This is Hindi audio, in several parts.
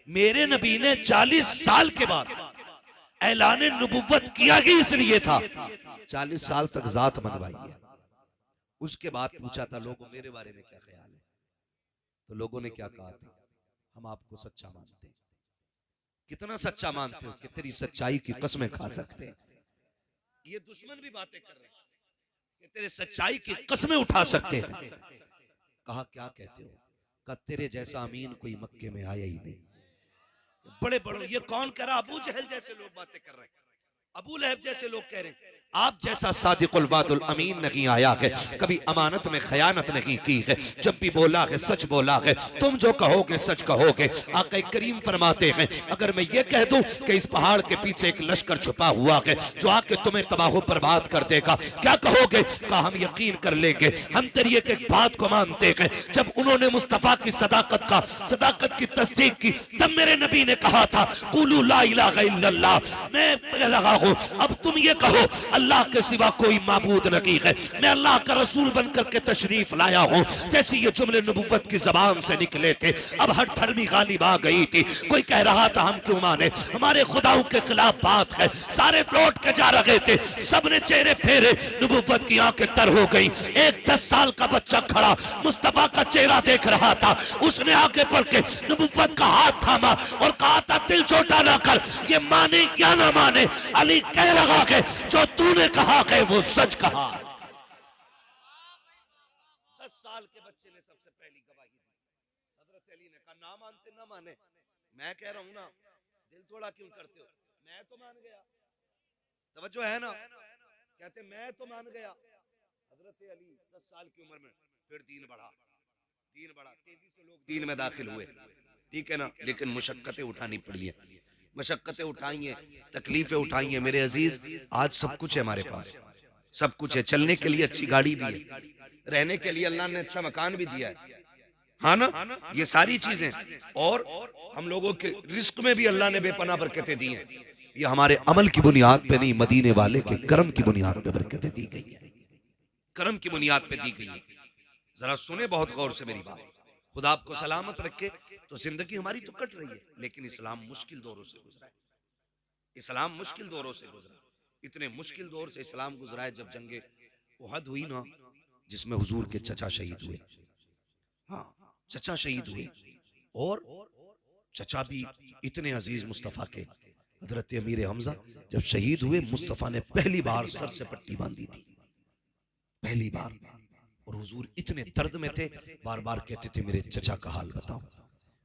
मेरे नबी ने 40 साल के बाद ऐलान नबुव्वत किया ही इसलिए था, 40 साल तक जात मनवाई है। उसके बाद पूछा था लोगों मेरे बारे में क्या ख्याल है, तो लोगों ने क्या कहा था, हम आपको सच्चा मानते हैं। कितना सच्चा मानते हो कि तेरी सच्चाई की कसमें खा सकते हैं। ये दुश्मन भी बातें कर रहे हैं कि तेरे सच्चाई की कसमें उठा सकते हैं। कहा क्या कहते हो, कहा तेरे जैसा अमीन कोई मक्के में आया ही नहीं। बड़े बड़े ये कौन कह रहा, अबू जहल जैसे लोग बातें कर रहे हैं, अबू लहब जैसे लोग कह रहे हैं आप जैसा सादिकुल वादुल अमीन नहीं आया है, कभी अमानत में खयानत नहीं की है, जब भी बोला है सच बोला है, तुम जो कहोगे सच कहोगे। आका करीम फरमाते हैं अगर मैं ये कह दूं कि इस पहाड़ के पीछे एक लश्कर छुपा हुआ है जो आके तुम्हें तबाह बर्बाद कर देगा, क्या कहोगे? कहा हम यकीन कर लेंगे, हम तेरी एक एक बात को मानते हैं। जब उन्होंने मुस्तफा की सदाकत की तस्दीक की, तब मेरे नबी ने कहा था कुलू ला इलाहा इल्लल्लाह, मैं कह रहा हूं अब तुम ये कहो अल्लाह के सिवा कोई माबूद नहीं है, मैं अल्लाह का रसूल बनकर के तशरीफ लाया हूं। जैसे ये जुमले नबुव्वत की जबान से निकले थे, अब हर धर्मी गालिब आ गई थी। कोई कह रहा था हम क्यों माने, हमारे खुदाओं के खिलाफ बात है, सारे लौट के जा रहे थे, सबने चेहरे फेरे, नबुव्वत की आंखें तर हो गई। एक 10 साल का बच्चा खड़ा मुस्तफा का चेहरा देख रहा था, उसने आगे बढ़ के नबुव्वत का हाथ थामा और कहा था दिल छोटा ना कर, ये माने या ना माने, अली कह रहा है जो तूने कहा है वो सच कहा। 10 साल के बच्चे ने सबसे पहली गवाही दी। हजरत अली ने कहा ना मानते ना माने, मैं कह रहा हूं ना, दिल थोड़ा क्यों करते हो, मैं तो मान गया। तवज्जो है ना, कहते मैं तो मान गया। हजरत अली 10 साल की उम्र में फिर दीन बढ़ा, तेजी से लोग दीन में दाखिल हुए, ठीक है ना, लेकिन मुशक्कतें उठानी पड़ी है, मशक्कतें उठाई हैं, तकलीफें उठाई हैं। मेरे अजीज आज सब कुछ है हमारे पास, सब कुछ है, चलने के लिए अच्छी गाड़ी भी है, रहने के लिए अल्लाह ने अच्छा मकान भी दिया है, हाँ ना, ये सारी चीजें, और हम लोगों के रिस्क में भी अल्लाह ने बेपनाह बरकतें दी हैं। ये हमारे अमल की बुनियाद पे नहीं, मदीने वाले के करम की बुनियाद पे बरकतें दी गई है, करम की बुनियाद पे दी गई है। जरा सुने बहुत गौर से मेरी बात, खुदा आपको सलामत रखे। तो जिंदगी हमारी तो कट रही है, लेकिन इस्लाम मुश्किल दौरों से गुजरा है, इस्लाम मुश्किल दौरों से गुजरा, इतने मुश्किल दौर से इस्लाम गुजरा है। जब जंगे उहद हुई ना, जिसमें हुजूर के चचा शहीद हुए, हाँ चचा शहीद हुए, और चचा भी इतने अजीज मुस्तफ़ा के, हजरत अमीर हमजा जब शहीद हुए, मुस्तफ़ा ने पहली बार सर से पट्टी बांधी थी, पहली बार, और हुजूर इतने दर्द में थे, बार बार कहते थे मेरे चचा का हाल बताओ,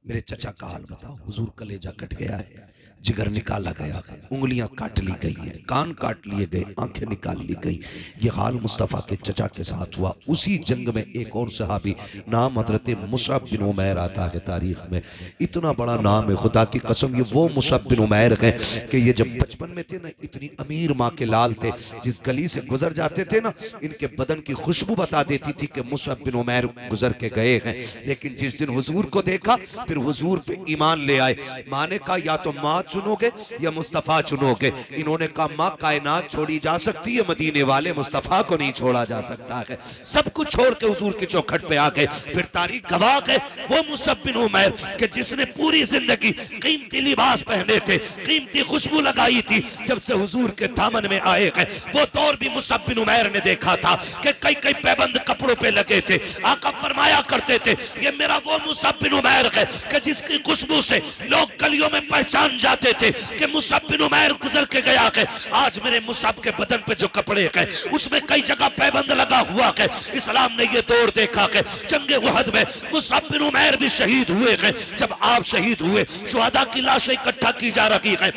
मेरे चचा का हाल बताओ। हुजूर कलेजा कट गया है, जिगर निकाला गया है, उंगलियां काट ली गई है, कान काट लिए गए, आंखें निकाल ली गई। ये हाल मुस्तफ़ा के चचा के साथ हुआ। उसी जंग में एक और सहाबी नाम हजरत मुसअब बिन उमैर आता है तारीख में, इतना बड़ा नाम है, खुदा की कसम ये वो मुसअब बिन उमैर हैं कि ये जब बचपन में थे ना, इतनी अमीर माँ के लाल थे, जिस गली से गुजर जाते थे ना, इनके बदन की खुशबू बता देती थी कि मुसअब बिन उमैर गुजर के गए हैं। लेकिन जिस दिन हुजूर को देखा, फिर हुजूर पे ईमान ले आए। माँ ने कहा या तो माँ चुनोगे या मुस्तफा चुनोगे। इन्होंने कहा माँ कायनात छोड़ी जा सकती है, मदीने वाले मुस्तफा को नहीं छोड़ा जा सकता है। सब कुछ छोड़ के हुजूर की चौखट पे आ गए। फिर तारीख गवाह है वो मुसअब बिन उमैर कि जिसने पूरी जिंदगी कीमती लिबास पहने थे, कीमती खुशबू लगाई थी, जब से हुजूर के दामन में आए हैं, वो दौर भी मुसअब बिन उमैर ने देखा था कि कई कई पैबंद कपड़ों पे लगे थे। आका फरमाया करते थे ये मेरा वो मुसअब बिन उमैर है कि जिसकी खुशबू से लोग गलियों में पहचान जाते थे कि मुसअब बिन उमैर गुजर के गया है। आज मेरे मुसअब के बदन पे जो कपड़े हैं उसमें कई जगह पैबंद लगा हुआ है। इस्लाम ने ये दौर देखा कि जंगे उहद में मुसअब बिन उमैर भी शहीद हुए हैं। जब आप शहीद हुए, शुहदा की लाशें इकट्ठा की जा रही है,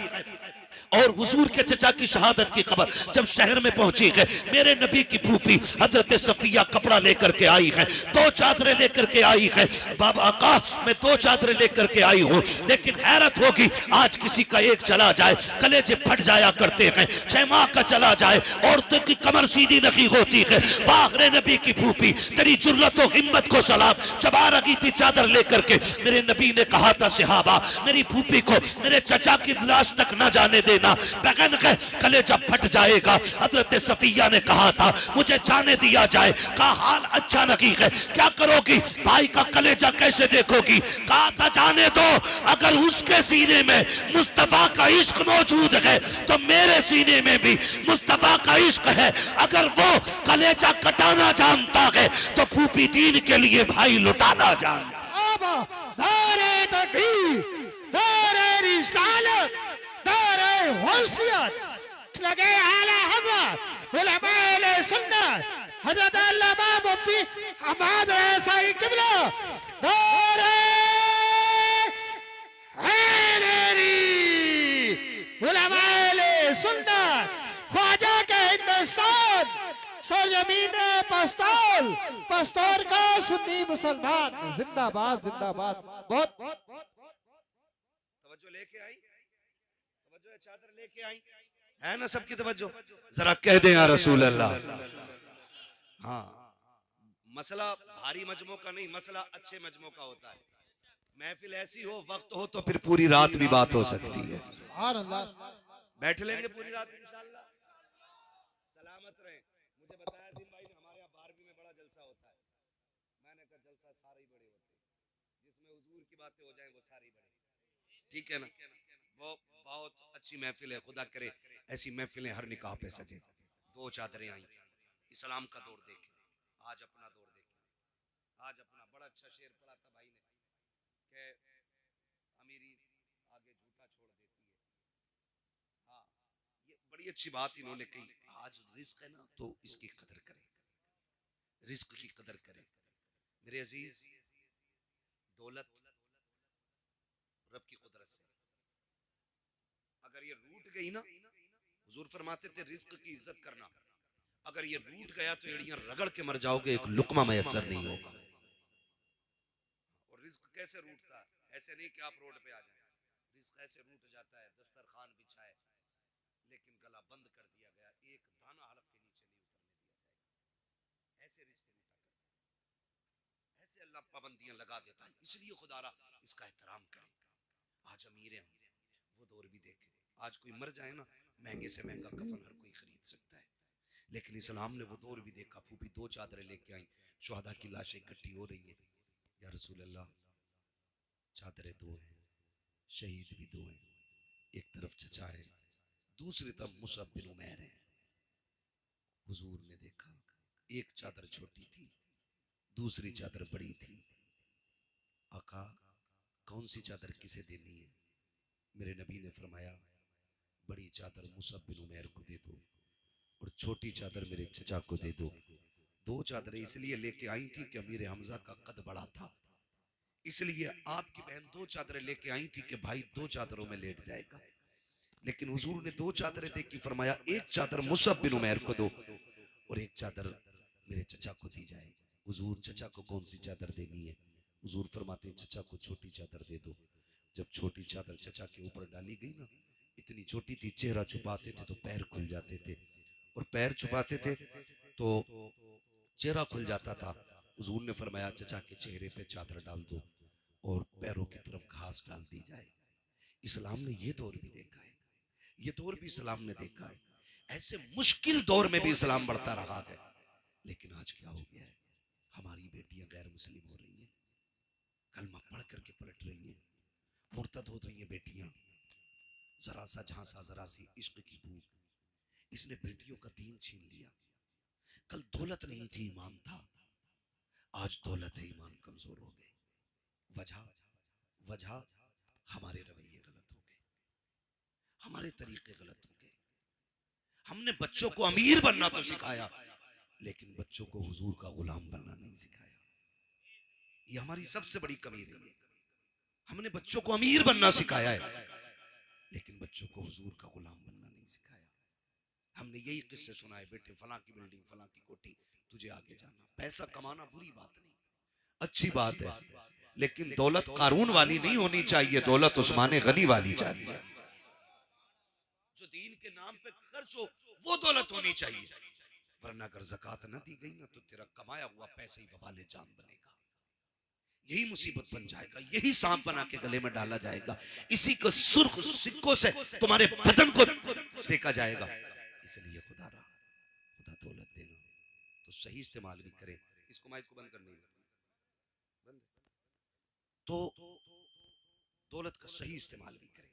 और हुजूर के चचा की शहादत की खबर जब शहर में पहुंची है, मेरे नबी की फूफी हजरत सफिया कपड़ा लेकर के आई है, 2 चादरें लेकर के आई है। बाबा आका मैं 2 चादरें लेकर के आई हूँ, लेकिन हैरत होगी आज किसी का एक चला जाए कलेजे फट जाया करते हैं, 6 माह का चला जाए औरतों की कमर सीधी नहीं होती है। वाहरे नबी की फूफी तेरी जुर्रत और हिम्मत को सलाम। जब आ रही थी चादर लेकर के, मेरे नबी ने कहा था सहाबा मेरी फूफी को मेरे चचा की लाश तक न जाने देना, देना, बगन के कलेजा फट जाएगा। हजरत सफिया ने कहा था मुझे जाने दिया जाए, कहा हाल अच्छा नहीं है, क्या करोगी, भाई का कलेजा कैसे देखोगी? कहा था जाने दो, अगर उसके सीने में मुस्तफा का इश्क मौजूद है तो मेरे सीने में भी मुस्तफा का इश्क है। अगर वो कलेजा कटाना जानता है तो फूफी दीन के लिए भाई लुटाना जानता। दारे तकबीर, दारे रिसालत, दारे हुस्सियत लगे आला हज़रत उलमाए सुन्नत हज़रत अल्लामा मुफ्ती हम्मद रज़ाई किबला, दारे हैदरी उलमाए सुन्नत ख्वाजा के हिंदुस्तान सरजमीन पस्तौल, पस्तौल का सुन्नी मुसलमान जिंदाबाद जिंदाबाद। बहुत तवज्जो लेके आई, तवज्जो चादर लेके आई है ना सबकी तवज्जो? जरा कह दें या रसूल अल्लाह। हाँ, मसला भारी मजमों का नहीं, मसला अच्छे मजमों का होता है। महफिल ऐसी हो, वक्त हो तो फिर पूरी रात भी बात हो सकती है। सुभान अल्लाह। बैठ लेंगे पूरी रात इंशाअल्लाह। सलामत रहे। मुझे बताया दिन भाई ने हमारे यहाँ 12वीं में बड़ा जलसा होता है। मैंने कहा जलसा सारे ही बड़े होते हैं, जिसमें हुजूर की बातें हो जाएं वो सारे ही बड़े, ठीक है ना? वो बहुत अच्छी महफिल है, खुदा करे ऐसी महफिलें हर निकाह पे सजे। दो चादरें आई, इस्लाम का दौर देखे, आज अपना दौर देखे। आज अपना बड़ा अच्छा शेर पढ़ा था भाई ने कि अमीरी आगे झूठा छोड़ देती है। हाँ, ये बड़ी अच्छी बात इन्होंने कही। आज रिस्क है ना तो इसकी कदर करें, रिस्क की कदर करें। मेरे अजीज, दौलत रब की कुदरत से अगर ये रूठ गई ना, हुजूर फरमाते थे रिस्क की इज्जत करना, अगर ये रूठ गया तो एड़ियां रगड़ के मर जाओगे, एक लुकमा मैसर नहीं होगा। और रिस्क कैसे रूठता है? ऐसे नहीं कि आप रोड पे आ जाए, रिस्क ऐसे रूठ जाता है दस्तरखान बिछाए लेकिन गला बंद कर दिया गया, एक दाना हलक के नीचे नहीं उतरने दिया जाएगा। ऐसे रिस्क रूठा करता है, ऐसे अल्लाह पाबंदियां लगा देता है। इसलिए खुदारा इसका एहतराम करें। आज अमीर हैं, वो दौर भी देखें। आज कोई मर जाए ना, महंगे से महंगा कफन हर कोई खरीद सकता है, लेकिन इस्लाम ने वो दौर भी देखा। फूफी दो चादरें लेके आई, शुहदा की लाशें इकट्ठी हो रही हैं। या रसूल अल्लाह, चादरें दो हैं, शहीद भी दो हैं, एक तरफ चचा है, दूसरी तरफ मुसअब बिन उमैर है। हुजूर ने देखा, एक चादर छोटी थी, दूसरी चादर बड़ी थी। आका, कौन सी चादर किसे देनी है? मेरे नबी ने फरमाया, बड़ी चादर मुसअब बिन उमैर को दे दो और छोटी चादर मेरे चचा को दे दो। दो चादरें इसलिए लेके आई थी कि अमीर हमजा का कद बड़ा था, इसलिए आपकी बहन दो चादरें लेके आई थी कि भाई दो चादरों में लेट जाएगा। लेकिन हुजूर ने दो चादरें देखी, फरमाया एक चादर मुसअब बिन उमैर को दो और एक चादर मेरे चचा को दी जाए। हुजूर, चचा को कौन सी चादर देनी है? हुजूर फरमाते हैं चचा को छोटी चादर दे दो। जब छोटी चादर चचा के ऊपर डाली गई ना, इतनी छोटी थी, चेहरा छुपाते थे तो पैर खुल जाते थे, और पैर छुपाते थे तो चेहरा खुल जाता था। हुजूर ने फरमाया चचा के चेहरे पे चादर डाल दो और पैरों की तरफ घास डाल दी जाए। इस्लाम ने ये दौर भी देखा है, ये दौर भी इस्लाम ने देखा है। ऐसे मुश्किल दौर में भी इस्लाम बढ़ता रहा है। लेकिन आज क्या हो गया है? हमारी बेटियां गैर मुस्लिम हो रही हैं, कलमा पढ़ करके पलट रही हैं, मुर्तद हो रही हैं बेटियां। जरा सा झांसा, जरा सी इश्क की भूख, इसने बेटियों का दीन छीन लिया। कल दौलत नहीं थी, ईमान था, आज दौलत है, ईमान कमजोर हो गए। वजह हमारे रवैये गलत हो गए, हमारे तरीके गलत हो गए। हमने बच्चों को अमीर बनना तो सिखाया, लेकिन बच्चों को हुजूर का गुलाम बनना नहीं सिखाया। ये हमारी सबसे बड़ी कमी रही है। हमने बच्चों को अमीर बनना सिखाया है, लेकिन बच्चों को हुजूर का गुलाम बनना नहीं सिखाया। हमने यही किस्से सुनाए, बेटे फलां की बिल्डिंग, फलां की कोठी, तुझे आगे जाना। पैसा कमाना बुरी बात नहीं, अच्छी बात है, लेकिन दौलत कारून वाली नहीं होनी चाहिए, दौलत उस्मान गनी वाली चाहिए। जो दीन के नाम पे खर्च हो वो दौलत होनी चाहिए, वरना अगर ज़कात न दी गई ना तो तेरा कमाया हुआ पैसा ही वबाले जान बनेगा। यही मुसीबत बन जाएगा, यही सांप बना के गले में डाला जाएगा, इसी को सुर्ख सिक्कों से तुम्हारे बदन को सेका जाएगा। इसलिए खुदा दौलत देना तो सही इस्तेमाल भी करे। इसको माइक को बंद करने बंद, तो दौलत का सही इस्तेमाल भी करे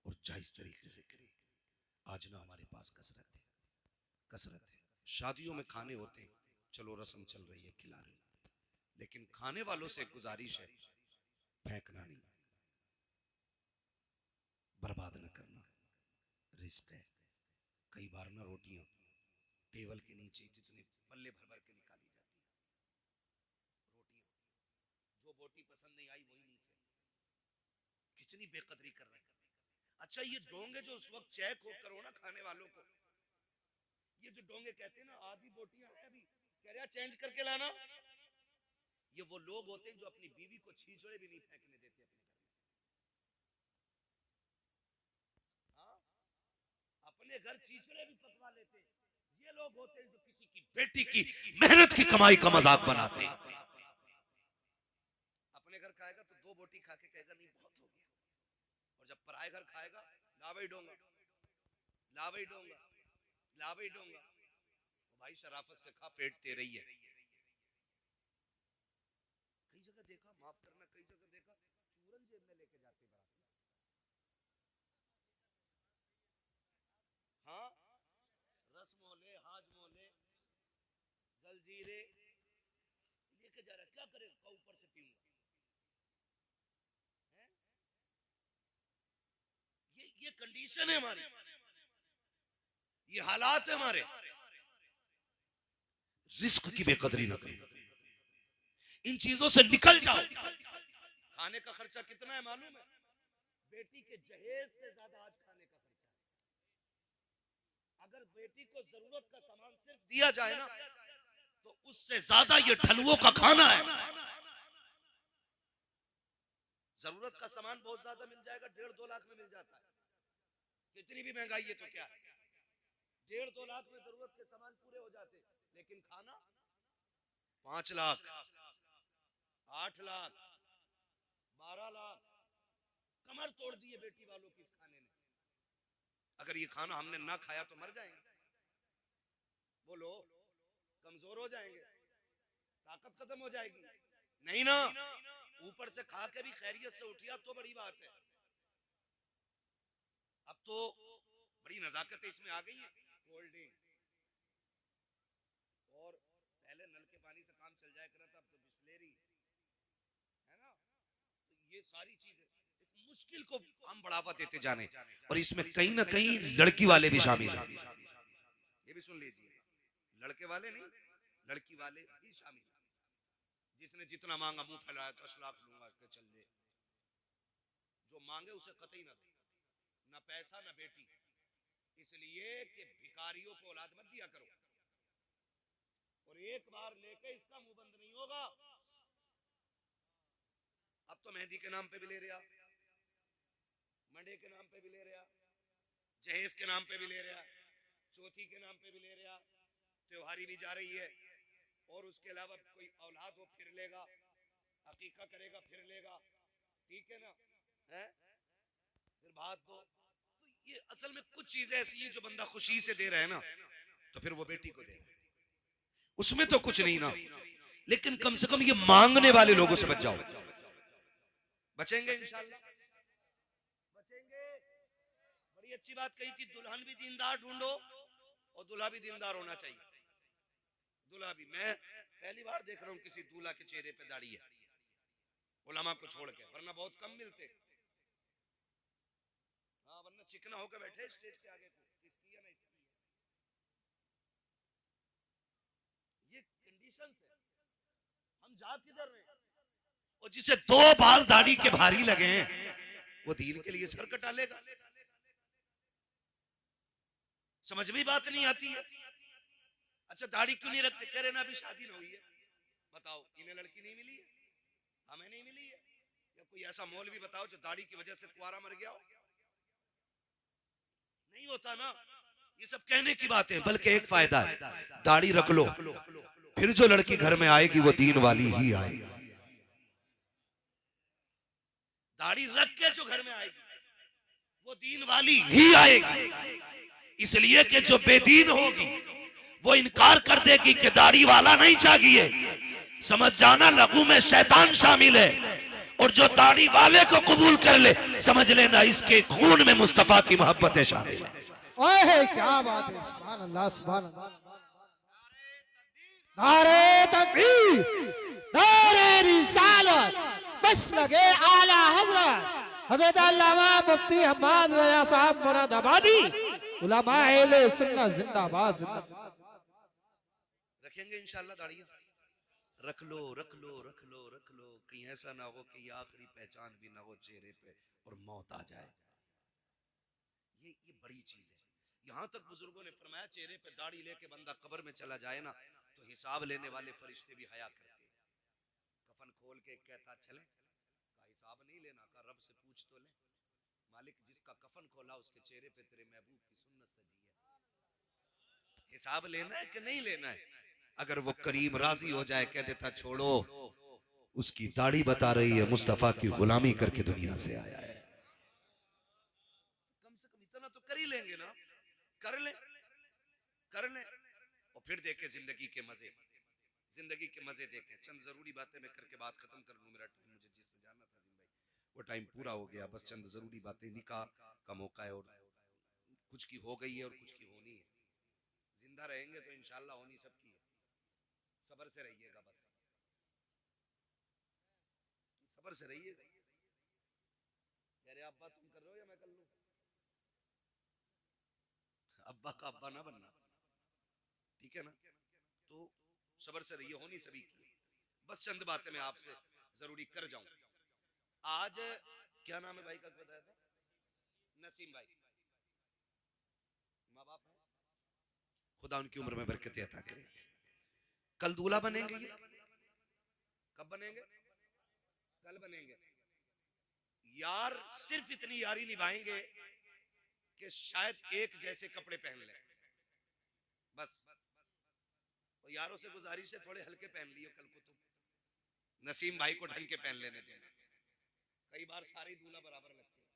और जायज तरीके से करे। आज ना हमारे पास कसरत है। शादियों में खाने होते हैं, चलो रस्म चल रही है, खिला रहे, लेकिन खाने वालों से गुजारिश है, फेंकना नहीं, बर्बाद न करना, रिस्क है। कई बार ना रोटियां टेबल के नीचे जितने पल्ले भर भर के निकाली जाती है, रोटियां जो बोटी पसंद नहीं आई वही नीचे, कितनी बेकदरी कर रहे हैं। अच्छा ये डोंगे जो उस वक्त चेक करो ना खाने वालों को, ये जो डोंगे कहते हैं ना आधी बोटियां हैं अभी, कह रहा चेंज करके लाना, ये वो लोग होते हैं जो अपनी बीवी को छीछड़े भी नहीं फेंकने देते अपने घर में। हाँ? अपने घर छीछड़े भी पकवा लेते, ये लोग होते हैं जो किसी की बेटी की मेहनत की कमाई का मजाक बनाते हैं। अपने घर खाएगा तो 2 बोटी खा के कहेगा नहीं बहुत हो गया, और जब पराए घर खाएगा लावई डोंगा लावई डोंगा लावई डोंगा। भाई शराफत से खा, पेट तेरे ही है। कई जगह देखा, माफ करना, कई जगह देखा चूरन जेब में लेके जाते बाराती। हाँ, रस मोले, हाज मोले, जलजीरे लेके जा रहा है, क्या करेगा, ऊपर से पीऊंगा। ये कंडीशन है हमारी, ये हालात है हमारे। रिस्क की बेकदरी ना करो, इन चीजों से निकल जाओ। खाने का खर्चा कितना है मालूम है? बेटी के जहेज से ज्यादा आज खाने का खर्चा है। अगर बेटी को जरूरत का सामान सिर्फ दिया जाए ना, तो उससे ज्यादा ये ठलुओं का खाना है। जरूरत का सामान बहुत ज्यादा मिल जाएगा, 1.5-2 लाख में मिल जाता है। कितनी भी महंगाई है तो क्या है, 1.5-2 लाख में जरूरत के सामान पूरे हो जाते, लेकिन खाना 5 लाख, 8 लाख, 12 लाख, कमर तोड़ दी है बेटी वालों की इस खाने ने। अगर ये खाना हमने ना खाया तो मर जाएंगे, बोलो, कमजोर हो जाएंगे, ताकत खत्म हो जाएगी। नहीं ना, ऊपर से खा के भी खैरियत से उठिया तो बड़ी बात है। अब तो बड़ी नजाकत इसमें आ गई है, कोल्ड ड्रिंक, और पहले नल के पानी से काम चल जाया करता था, अब तो बिस्लेरी है ना। तो ये सारी चीजें एक मुश्किल को हम बढ़ावा देते जाने, और इसमें कहीं ना कहीं लड़की वाले भी शामिल हैं। ये भी सुन लीजिए, लड़के वाले नहीं, लड़की वाले भी शामिल हैं। जिसने जितना मांगा मुंह फैलाया 10 लाख लूंगा के चल दे, जो मांगे उसे कतई ना दे, ना पैसा ना बेटी, इसलिए कि भिखारियों को औलाद मत दिया करो। और एक बार लेके इसका मुंह बंद नहीं होगा। अब तो मेहंदी के नाम पे भी ले रहा, मंडे के नाम पे भी ले रहा, जहेज के नाम पे भी ले रहा, चौथी के नाम पे भी ले रहा, त्योहारी भी जा रही है, और उसके अलावा कोई औलाद हो फिर लेगा, अकीका करेगा फिर लेगा, ठीक है ना, है फिर बात दो। तो ये असल में कुछ चीजें ऐसी हैं जो बंदा खुशी से दे रहा है ना, तो फिर वो बेटी को दे रहा है, उसमें तो कुछ नहीं ना। लेकिन कम से कम ये मांगने वाले लोगों से बच जाओ। बचेंगे इंशाल्लाह, बचेंगे। बड़ी अच्छी बात कही थी, दुल्हन भी दीनदार ढूंढो और दूल्हा भी दीनदार होना चाहिए। दूल्हा भी, मैं पहली बार देख रहा हूं किसी दूल्हा के चेहरे पे दाढ़ी है, उलमा को छोड़ के, वरना बहुत कम मिलते। हाँ, वरना चिकना होकर बैठे स्टेज के आगे को, इसकी है ना इसकी है। ये कंडीशन है, हम जा किधर रहे हैं? और जिसे 2 बाल दाढ़ी के भारी लगे हैं, वो दीन के लिए सर कटा लेगा। समझ में बात नहीं आती है। अच्छा, दाढ़ी क्यों नहीं रखते? कह रहे ना अभी शादी ना हुई है। बताओ, इन्हें लड़की नहीं मिली है, हमें नहीं मिली है? या कोई ऐसा मौलवी बताओ जो दाढ़ी की वजह से कुआरा मर गया हो? नहीं होता ना। ये सब कहने की बातें, बल्कि एक फायदा है, दाढ़ी रख लो, फिर जो लड़की घर में आएगी वो दीन वाली ही आएगी। दाढ़ी रख के जो घर में आएगी वो दीन वाली ही आएगी, इसलिए कि जो बेदीन होगी वो इनकार कर देगी कि दाढ़ी वाला नहीं चाहिए। समझ जाना लघु में शैतान शामिल है, और जो दाढ़ी वाले को कबूल कर ले समझ लेना इसके खून में मुस्तफा की मोहब्बतें शामिल है। ओए क्या बात है, सुभान अल्लाह सुभान अल्लाह। नारे तकबीर, नारे रिसालत, बस लगे आला हजरत हजरत अल्लामा मुफ्ती हम्माद रजा साहब मुरादाबादी, उलमा अहले सुन्नत जिंदाबाद जिंदाबाद। रखेंगे इंशाल्लाह दाढ़ियां, रख लो रख लो रख लो रख लो, कहीं ऐसा ना हो कि ये आखिरी पहचान भी ना हो चेहरे पे और मौत आ जाए। ये बड़ी चीज है। यहाँ तक बुजुर्गों ने फरमाया चेहरे पे दाढ़ी लेके बंदा कब्र में चला जाए ना तो हिसाब लेने वाले फरिश्ते भी हया करते हैं। कफन खोल के कहता चले, का हिसाब नहीं लेना, का रब से पूछ तो ले। मालिक जिसका कफन खोला उसके चेहरे पे तेरे महबूब की सुन्नत सजी है, हिसाब लेना है कि नहीं लेना है। अगर वो करीम राजी हो जाए कह देता छोड़ो, उसकी दाढ़ी बता रही है मुस्तफा की गुलामी करके दुनिया से आया है। कम से कम इतना तो कर ही लेंगे ना, कर ले और फिर देखे जिंदगी के मजे, जिंदगी के मजे देखें। चंद जरूरी बातें मैं करके बात खत्म कर लूं, मेरा टाइम मुझे जिसमें जाना था जिन भाई वो टाइम पूरा हो गया। बस चंद जरूरी बातें, निकाह का मौका है और कुछ की हो गई है और कुछ की होनी है। जिंदा रहेंगे तो इंशाल्लाह होनी सबकी है। सबर से रहिएगा, बस सबर से रहिएगा। अरे अब्बा तुम कर रहे हो या मैं कर लूं? अब्बा का अब्बा ना बनना, ठीक है ना? तो सबर से रहिए, होनी सभी की। बस चंद बातें मैं आपसे जरूरी कर जाऊं। आज क्या नाम है भाई का बताया था? नसीम भाई। माँ बाप है, खुदा उनकी उम्र में बरकत अता करे। कल दूल्हा बनेंगे, ये कब बनेंगे? कल बनेंगे। यार सिर्फ इतनी यारी निभाएंगे कि शायद एक जैसे कपड़े पहन ले, बस। और यारों से गुजारिश है थोड़े हल्के पहन लियो कल को तुम। नसीम भाई को ढंग के पहन लेने देना। कई बार सारे दूल्हा बराबर लगते हैं।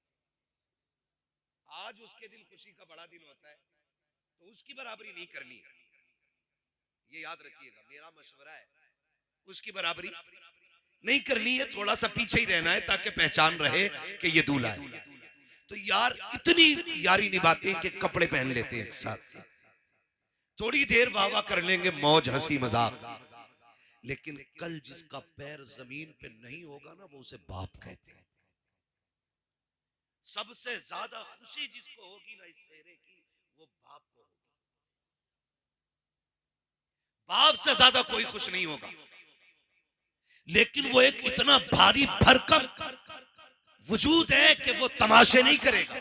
आज उसके दिन खुशी का बड़ा दिन होता है तो उसकी बराबरी नहीं करनी है, ये याद रखिएगा। मेरा मशवरा है, उसकी बराबरी नहीं करनी है, थोड़ा सा पीछे ही रहना है ताकि पहचान रहे कि ये दूल्हा है। तो यार इतनी यारी निभाते हैं कि कपड़े पहन लेते हैं साथ के, थोड़ी देर वाह वाह कर लेंगे, मौज हंसी मजाक। लेकिन कल जिसका पैर जमीन पे नहीं होगा ना वो उसे बाप कहते हैं। सबसे ज्यादा खुशी जिसको होगी ना इस सेहरे की वो बाप को होगी। बाप से ज्यादा कोई खुश नहीं होगा। लेकिन वो एक इतना भारी भरकम वजूद है कि वो तमाशे नहीं करेगा,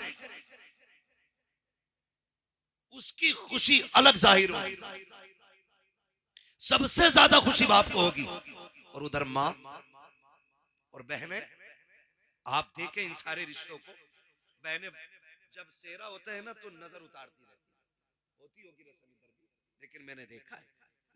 उसकी खुशी अलग जाहिर होगी। सबसे ज्यादा खुशी बाप को होगी। और उधर माँ और बहनें, आप देखें इन सारे रिश्तों को, बहनें जब सेहरा होता है ना तो नजर उतारती रहती होती होगी रसम इधर भी, लेकिन मैंने देखा है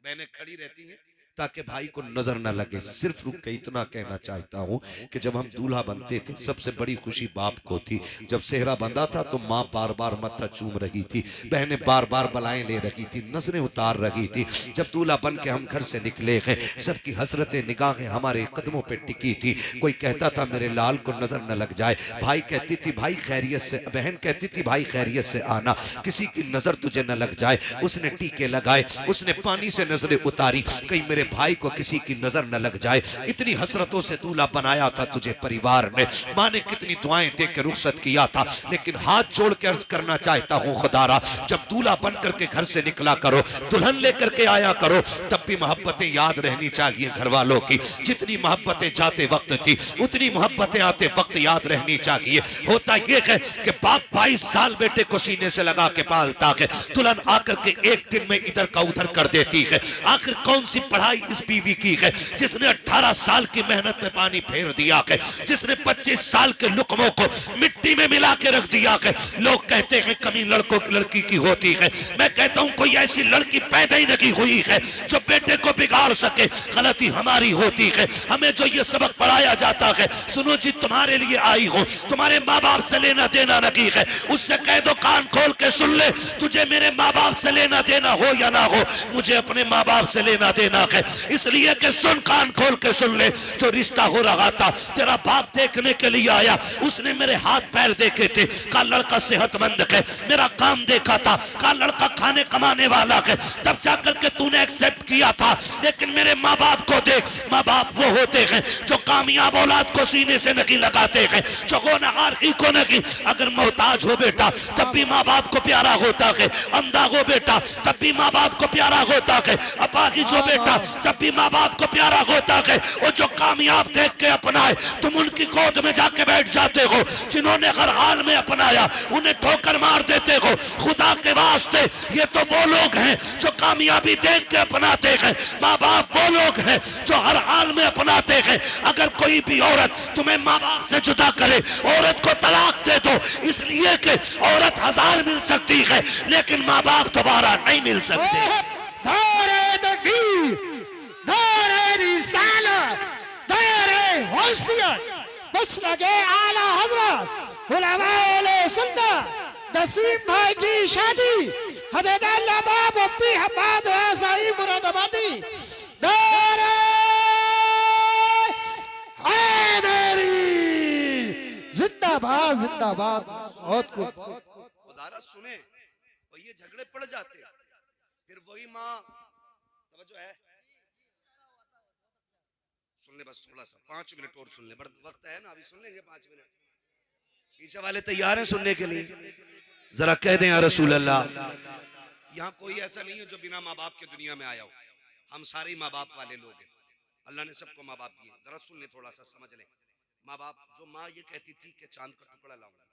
बहनें खड़ी रहती हैं ताकि भाई को नजर न लगे। सिर्फ रुक के इतना कहना चाहता हूँ कि जब हम दूल्हा बनते थे सबसे बड़ी खुशी बाप को थी। जब सेहरा बंधा था तो माँ बार बार मत्था चूम रही थी, बहनें बार बार बलाएं ले रही थी, नजरें उतार रही थी। जब दूल्हा बन के हम घर से निकले हैं सबकी हसरतें निगाहें हमारे कदमों पे टिकी थी। कोई कहता था मेरे लाल को नजर न लग जाए, भाई कहती थी भाई खैरियत से, बहन कहती थी भाई खैरियत से आना, किसी की नजर तुझे न लग जाए। उसने टीके लगाए, उसने पानी से नजरें उतारी, कहीं मेरे भाई को किसी की नजर न लग जाए। इतनी हसरतों से दूल्हा बनाया था तुझे परिवार ने, माँ ने कितनी दुआएं दे के रुखसत किया था। लेकिन हाथ जोड़ के अर्ज करना चाहता हूँ खुदारा, जब दूल्हा बन करके घर से निकला करो, दुल्हन लेकर के आया करो, तब भी मोहब्बतें याद रहनी चाहिए घर वालों की। जितनी मोहब्बतें जाते वक्त थी उतनी मोहब्बतें आते वक्त याद रहनी चाहिए। होता यह है कि बाप 22 साल बेटे को सीने से लगा के पालता है, दुल्हन आकर के एक दिन में इधर का उधर कर देती है। आखिर कौन सी पढ़ाई पढ़ाई इस बीवी की है जिसने 18 साल की मेहनत में पानी फेर दिया है, जिसने 25 साल के लुकमों को मिट्टी में मिला के रख दिया है। लोग कहते हैं कमी लड़कों की लड़की की होती है, मैं कहता हूं कोई ऐसी लड़की पैदा ही नहीं हुई है जो बेटे को बिगाड़ सके। गलती हमारी होती है, हमें जो ये सबक पढ़ाया जाता है, सुनो जी तुम्हारे लिए आई हो, तुम्हारे माँ बाप से लेना देना नहीं है, उससे कह दो कान खोल के सुन ले, तुझे मेरे माँ बाप से लेना देना हो या ना हो, मुझे अपने माँ बाप से लेना देना है। इसलिए कि सुन, कान खोल के सुन ले, जो रिश्ता हो रहा था तेरा बाप देखने के लिए आया, उसने मेरे हाथ पैर देखे थे, का लड़का सेहतमंद है, मेरा काम देखा था, का लड़का खाने कमाने वाला है, तब जाकर के तूने एक्सेप्ट किया था। लेकिन मेरे माँ बाप को देख, माँ बाप वो होते हैं जो कामयाब औलाद को सीने से नहीं लगाते हैं, जो होनहार ही को नहीं। अगर मोहताज हो बेटा तब भी माँ बाप को प्यारा होता है, अंधा हो बेटा तब भी माँ बाप को प्यारा होता है, अपाहिज हो बेटा तब भी माँ बाप को प्यारा होता है। और जो कामयाब देख के अपनाए तुम उनकी गोद में जाके बैठ जाते हो, जिन्होंने हर हाल में अपनाया उन्हें ठोकर मार देते हो। खुदा के वास्ते ये तो वो लोग हैं जो कामयाबी देख के अपनाते हैं, माँ बाप वो लोग हैं जो हर हाल में अपनाते हैं। अगर कोई भी औरत तुम्हें माँ बाप से जुदा करे, औरत को तलाक दे दो, इसलिए कि औरत 1000 मिल सकती है लेकिन माँ बाप दोबारा नहीं मिल सकते। नारे तकबीर, नारे रिसालत, नारे गौसियत, मसलके आला हजरत उलमाए सुन्नत नसीम भाई की शादी हजरत अल्लामा मुफ्ती हम्माद साईं मुरादाबादी। नारे हैदरी, जिंदाबाद जिंदाबाद। बहुत खूब। उदाहरण सुने और ये झगड़े पड़ जाते, फिर वही माँ, तवज्जो है, सुन ले बस थोड़ा सा, 5 मिनट और सुन ले, बड़ा वक्त है ना, अभी सुन लेंगे 5 मिनट। पीछे वाले तैयार हैं सुनने के लिए? जरा कह दें या रसूल अल्लाह। यहाँ कोई ऐसा नहीं है जो बिना माँ बाप के दुनिया में आया हो, हम सारे माँ बाप वाले लोग हैं, अल्लाह ने सबको माँ बाप दिए। जरा सुन ले, थोड़ा सा समझ ले। माँ बाप, जो माँ ये कहती थी कि चांद का टुकड़ा लाऊंगा,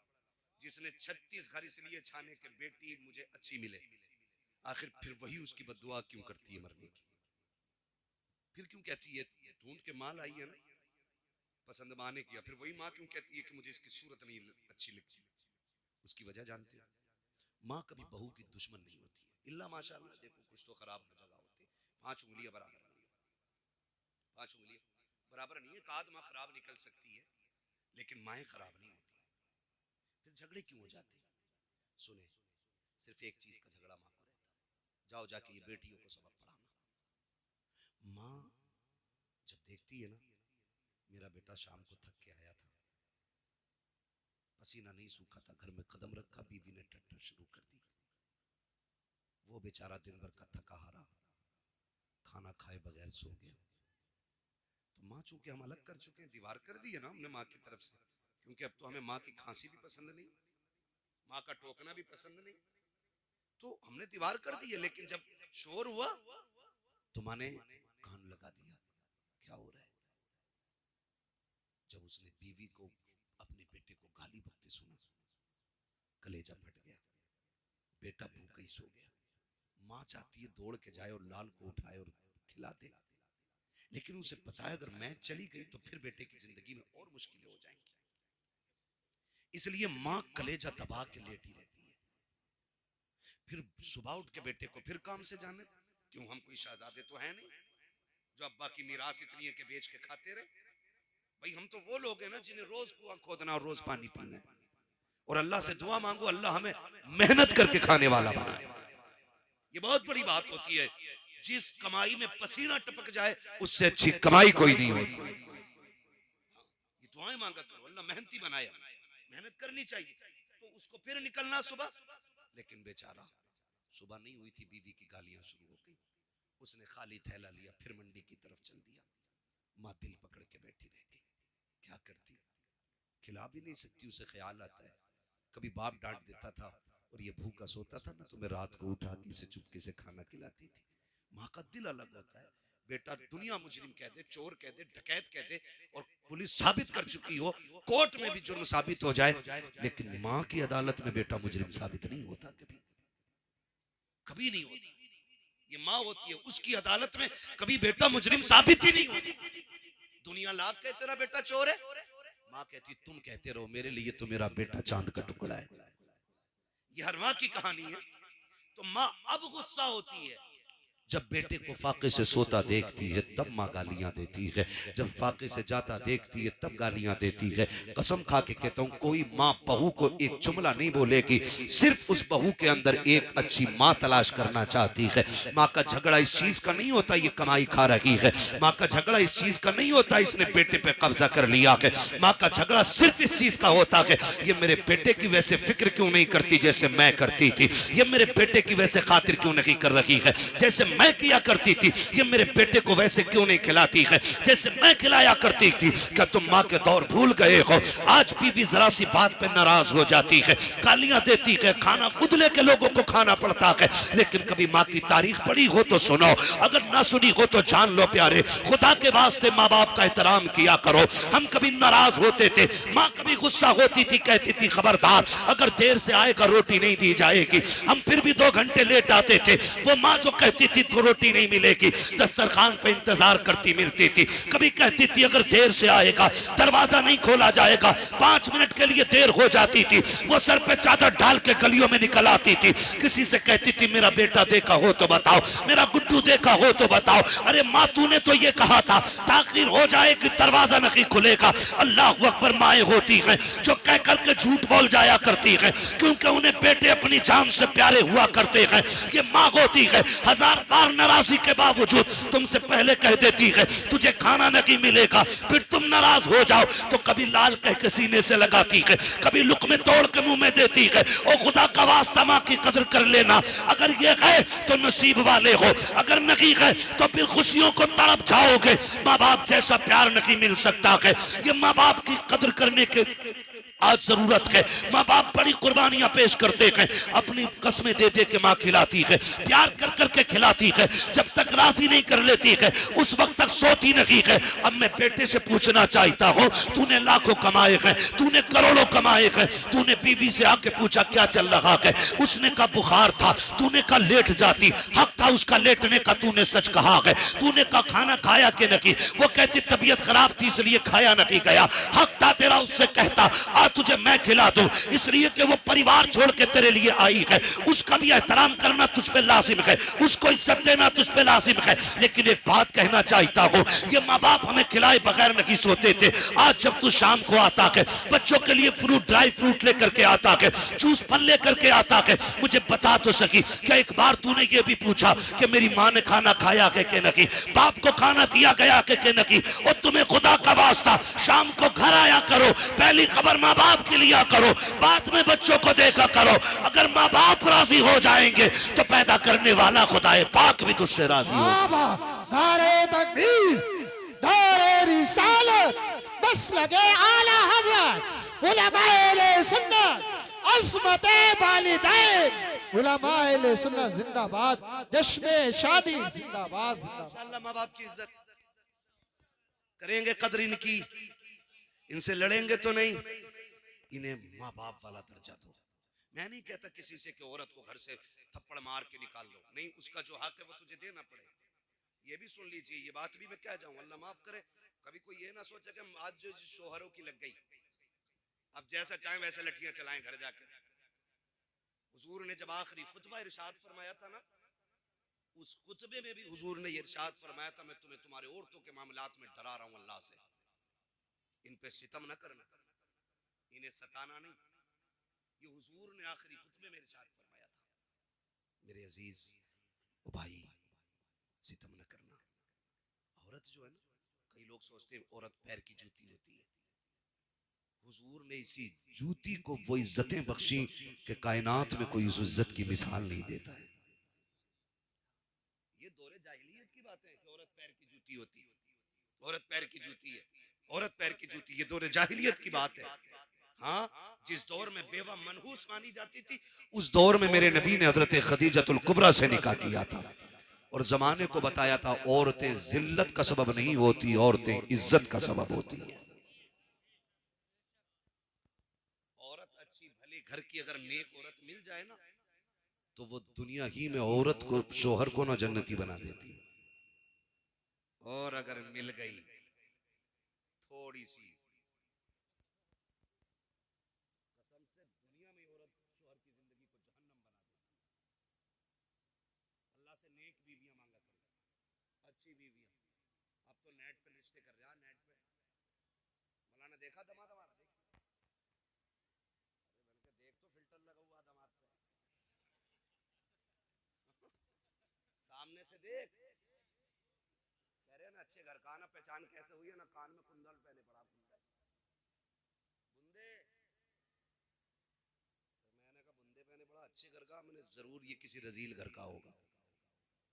जिसने 36 घर इसलिए छाने के बेटी मुझे अच्छी मिले, आखिर फिर वही उसकी बद्दुआ क्यों करती है मरने की? फिर क्यों कहती है ढूंढ के माँ लाई है ना पसंद माने किया, फिर वही माँ क्यों कहती है कि मुझे इसकी सूरत नहीं अच्छी लगती? उसकी वजह जानते हो? माँ कभी बहू की दुश्मन नहीं होती है, इल्ला माशाअल्लाह, देखो कुछ तो खराब हर जगह होते, 5 उंगलियां बराबर नहीं है, 5 उंगलियां बराबर नहीं है। एक माँ खराब निकल सकती है लेकिन माएँ खराब नहीं होती। फिर झगड़े क्यों हो जाते? सुने, सिर्फ एक चीज का झगड़ा माँ को रहता है, जाओ जाके ये बेटियों को सबक पढ़ाना। माँ जब देखती है ना मेरा बेटा शाम को थक के आया था, पसीना नहीं सूखा था, घर में कदम रखा, बीवी ने टट्टर शुरू कर दी, वो बेचारा दिन भर का थका हारा खाना खाए बगैर सो गया। तो माँ चूंकि हम अलग कर चुके हैं, दीवार कर दी है ना हमने माँ की तरफ से, क्योंकि अब तो हमें माँ की खांसी भी पसंद नहीं, माँ का टोकना भी पसंद नहीं, तो हमने दीवार कर दी है। लेकिन जब शोर हुआ तो माँ ने कान लगा दिया, क्या हो रहा है? जब उसने बीवी को अपने बेटे को गाली बकते सुना, कलेजा फट गया, बेटा भूखा ही सो गया। माँ चाहती है दौड़ के जाए और लाल को उठाए और खिला दे, लेकिन उसे पता है अगर मैं चली गई तो फिर बेटे की जिंदगी में और मुश्किलें हो जाएंगी, इसलिए माँ कलेजा दबा के लेटी रहती है। फिर सुबह उठ के बेटे को फिर काम से जाने, क्यों हम कोई शहजादे तो है नहीं जो अब्बा की मीरास इतनी है कि बेच के खाते रहे? भाई हम तो वो लोग हैं ना जिन्हें रोज कुआं खोदना और रोज पानी पीना है, और अल्लाह से दुआ मांगो अल्लाह हमें मेहनत करके खाने वाला बनाए। ये बहुत बड़ी बात होती है, जिस कमाई में पसीना टपक जाए उससे अच्छी कमाई कोई नहीं होती। ये दुआएं मांगा करो, अल्लाह मेहनती बनाया, मेहनत करनी चाहिए। तो उसको फिर निकलना सुबह, लेकिन बेचारा सुबह नहीं हुई थी, बीवी की गालियां शुरू हो गई, उसने खाली थैला लिया फिर मंडी की तरफ चल दिया। माँ दिल पकड़ के बैठी रह गई, क्या करती, खिला भी नहीं सकती, उसे ख्याल आता है कभी बाप डांट देता था और ये भूखा सोता था ना तो मैं रात को उठा के इसे चुपके से खाना खिलाती थी। माँ का दिल अलग होता है, बेटा दुनिया मुजरिम कह दे, चोर कह दे, डकैत कह दे और पुलिस साबित कर चुकी हो, कोर्ट में भी जुर्म साबित हो जाए, लेकिन माँ की अदालत में बेटा मुजरिम साबित नहीं होता, कभी कभी नहीं होता। ये माँ होती है, उसकी अदालत में कभी बेटा मुजरिम साबित ही नहीं होता। दुनिया लाख कहे तेरा बेटा चोर है, माँ कहती तुम कहते रहो, मेरे लिए तो मेरा बेटा चांद का टुकड़ा है। ये हर माँ की कहानी है। तो माँ अब गुस्सा होती है जब बेटे को फाके से सोता देखती है, तब माँ गालियां देती है। जब फाके से जाता देखती है तब गालियां देती है। कसम खा के कहता हूँ, कोई माँ बहू को एक जुमला नहीं बोलेगी, सिर्फ उस बहू के अंदर एक अच्छी माँ तलाश करना चाहती है। माँ का झगड़ा इस चीज का नहीं होता ये कमाई खा रही है, माँ का झगड़ा इस चीज का नहीं होता इसने बेटे पे कब्जा कर लिया है। माँ का झगड़ा सिर्फ इस चीज का होता है, ये मेरे बेटे की वैसे फिक्र क्यों नहीं करती जैसे मैं करती थी, ये मेरे बेटे की वैसे खातिर क्यों नहीं कर रही है जैसे मैं किया करती थी, ये मेरे बेटे को वैसे क्यों नहीं खिलाती है जैसे मैं खिलाया करती थी। क्या तुम माँ के दौर भूल गए हो? आज बीवी जरा सी बात पे नाराज हो जाती है, गालियां देती है, खाना खुद लेके लोगों को खाना पड़ता है। लेकिन कभी माँ की तारीख पढ़ी हो तो सुनो, अगर ना सुनी हो तो जान लो प्यारे, खुदा के वास्ते माँ बाप का एहतराम किया करो। हम कभी नाराज होते थे, माँ कभी गुस्सा होती थी, कहती थी खबरदार अगर देर से आएगा रोटी नहीं दी जाएगी। हम फिर भी 2 घंटे लेट आते थे, वो माँ जो कहती थी तो रोटी नहीं मिलेगी, दस्तरखान पे इंतजार करती मिलती थी। कभी कहती थी अगर देर से आएगा दरवाजा नहीं खोला जाएगा, 5 मिनट के लिए देर हो जाती थी, वो सर पे चादर डाल के गलियों में निकल आती थी। किसी से कहती थी मेरा बेटा देखा हो तो बताओ, मेरा गुड्डू देखा हो तो बताओ। अरे माँ तूने तो ये कहा था ताखिर हो जाए कि दरवाजा नहीं खुलेगा। अल्लाह अकबर, माएँ होती हैं जो कह करके झूठ बोल जाया करती हैं, क्योंकि उन्हें बेटे अपनी जान से प्यारे हुआ करते हैं। ये माँ होती है, 1000 बार नाराजी के बावजूद तुमसे पहले कह देती है तुझे खाना नहीं मिलेगा, फिर तुम नाराज हो जाओ तो कभी लाल कह के सीने से लगाती है, कभी लुकमे तोड़ के मुंह में देती है। ओ खुदा का वास्ता माँ की कदर कर लेना, अगर ये है तो नसीब वाले हो, अगर नहीं है तो फिर खुशियों को तड़प जाओगे। माँ बाप जैसा प्यार नहीं मिल सकता है। ये माँ बाप की कदर करने के आज जरूरत है। माँ बाप बड़ी कुर्बानियां पेश करते हैं, अपनी कस्में दे दे के माँ खिलाती है, प्यार कर करके खिलाती है, जब तक राजी नहीं कर लेती है उस वक्त तक सोती नहीं है। अब मैं बेटे से पूछना चाहता हूँ, तूने लाखों कमाए हैं, तूने करोड़ों कमाए हैं, तूने बीवी से आके पूछा क्या चल रहा है? उसने कहा बुखार था, तूने कहा लेट जाती, हक था उसका लेटने का, तूने सच कहा है। तूने कहा खाना खाया कि नहीं, वो कहती तबीयत खराब थी इसलिए खाया नहीं गया, हक था तेरा उससे कहता आ तुझे मैं खिला दूं, इसलिए कि वो परिवार छोड़ के तेरे लिए आई है। उसका भी एहतराम करना तुझ पे लाजिम है, उसको इज्जत देना तुझ पे लाजिम है। लेकिन एक बात कहना चाहता हूँ, ये माँ बाप हमें खिलाए बगैर नहीं सोते थे। आज जब तू शाम को आता है, बच्चों के लिए फ्रूट, ड्राई फ्रूट लेकर के आता है, जूस फल लेकर के आता है, मुझे बता तो सकी क्या एक बार तूने ये भी पूछा कि मेरी माँ ने खाना खाया है कि नहीं, बाप को खाना दिया गया है कि नहीं? और तुम्हें खुदा का वास्ता शाम को घर आया करो, पहली खबर माँ बाप के लिया करो, बाद में बच्चों को देखा करो। अगर माँ बाप राजी हो जाएंगे तो पैदा करने वाला खुदाए पाक भी तुझसे राजी हो। नारे तकबीर, नारे रिसालत, बस लगे आला हज़रत, उलमाए सुन्नत, अज़मते वालिदैन, उलमाए सुन्नत जिंदाबाद, जश्न शादी जिंदाबाद, जिंदाबाद। इंशाअल्लाह माँ बाप की इज्जत करेंगे, कदर इनकी, इनसे लड़ेंगे तो नहीं, इन्हें माँ बाप वाला दर्जा दो। मैं नहीं कहता किसी से कि औरत को घर से थप्पड़ मार के निकाल दो, नहीं, उसका जो हक है वो तुझे देना पड़ेगा। ये भी सुन लीजिए, ये बात भी मैं क्या जाऊं, अल्लाह माफ करे, कभी कोई ये ना सोचे कि आज जो शोहरों की लग गई, अब जैसा चाहे वैसे लठियां चलाएं घर जाके। हुजूर ने जब आखिरी खुतबा इरशाद फरमाया था ना, उस खुतबे में भी हुजूर ने इरशाद फरमाया था मैं तुम्हें तुम्हारे औरतों के मामलात में डरा रहा हूं अल्लाह से, इन पे सितम न करना, इन्हें सताना नहीं। ये हुजूर ने आखिरी खुतबे में इरशाद फरमाया था। मेरे अजीज ओ भाई, सितम न करना। औरत जो है ना, कई लोग सोचते हैं औरत पैर की जूती होती है, हुजूर ने इसी जूती को वो इज्जतें बख्शी कि कायनात में कोई उस इज्जत की मिसाल नहीं देता है। ये दौरे जाहिलियत की बात है कि औरत पैर की जूती होती है, औरत पैर की जूती है, औरत पैर की जूती, ये दौरे जाहिलियत की बात है। हाँ, जिस दौर में बेवा मनहूस मानी जाती थी, उस दौर में मेरे नबी ने हजरत खदीजतुल कुबरा से निकाह किया था और जमाने को बताया था औरतें जिल्लत का सबब नहीं होती, औरतें इज्जत का सबब होती है। औरत अच्छी भली घर की अगर नेक औरत मिल जाए ना, तो वो दुनिया ही में औरत को, शोहर को ना जन्नती बना देती। और अगर मिल गई थोड़ी सी, कसम से दुनिया में औरत शोहर की जिंदगी को जहन्नम बना देती। अल्लाह से नेक बीवियां मांगा करो, अच्छी बीवियां। अब तो नेट पे रिश्ते कर रहा, नेट पे मौलाना देखा दमाद हमारा, देख तो फिल्टर लगा हुआ दमाद पे, सामने से देख। कह रहे हैं ना अच्छे घर का ना पहचान कैसे हुई है ना, कान में कुंडल पहले पड़ा, बुंदे। मैंने कहा बुंदे पहने पड़ा अच्छे घर का, मैंने जरूर ये किसी रजील घर का होगा।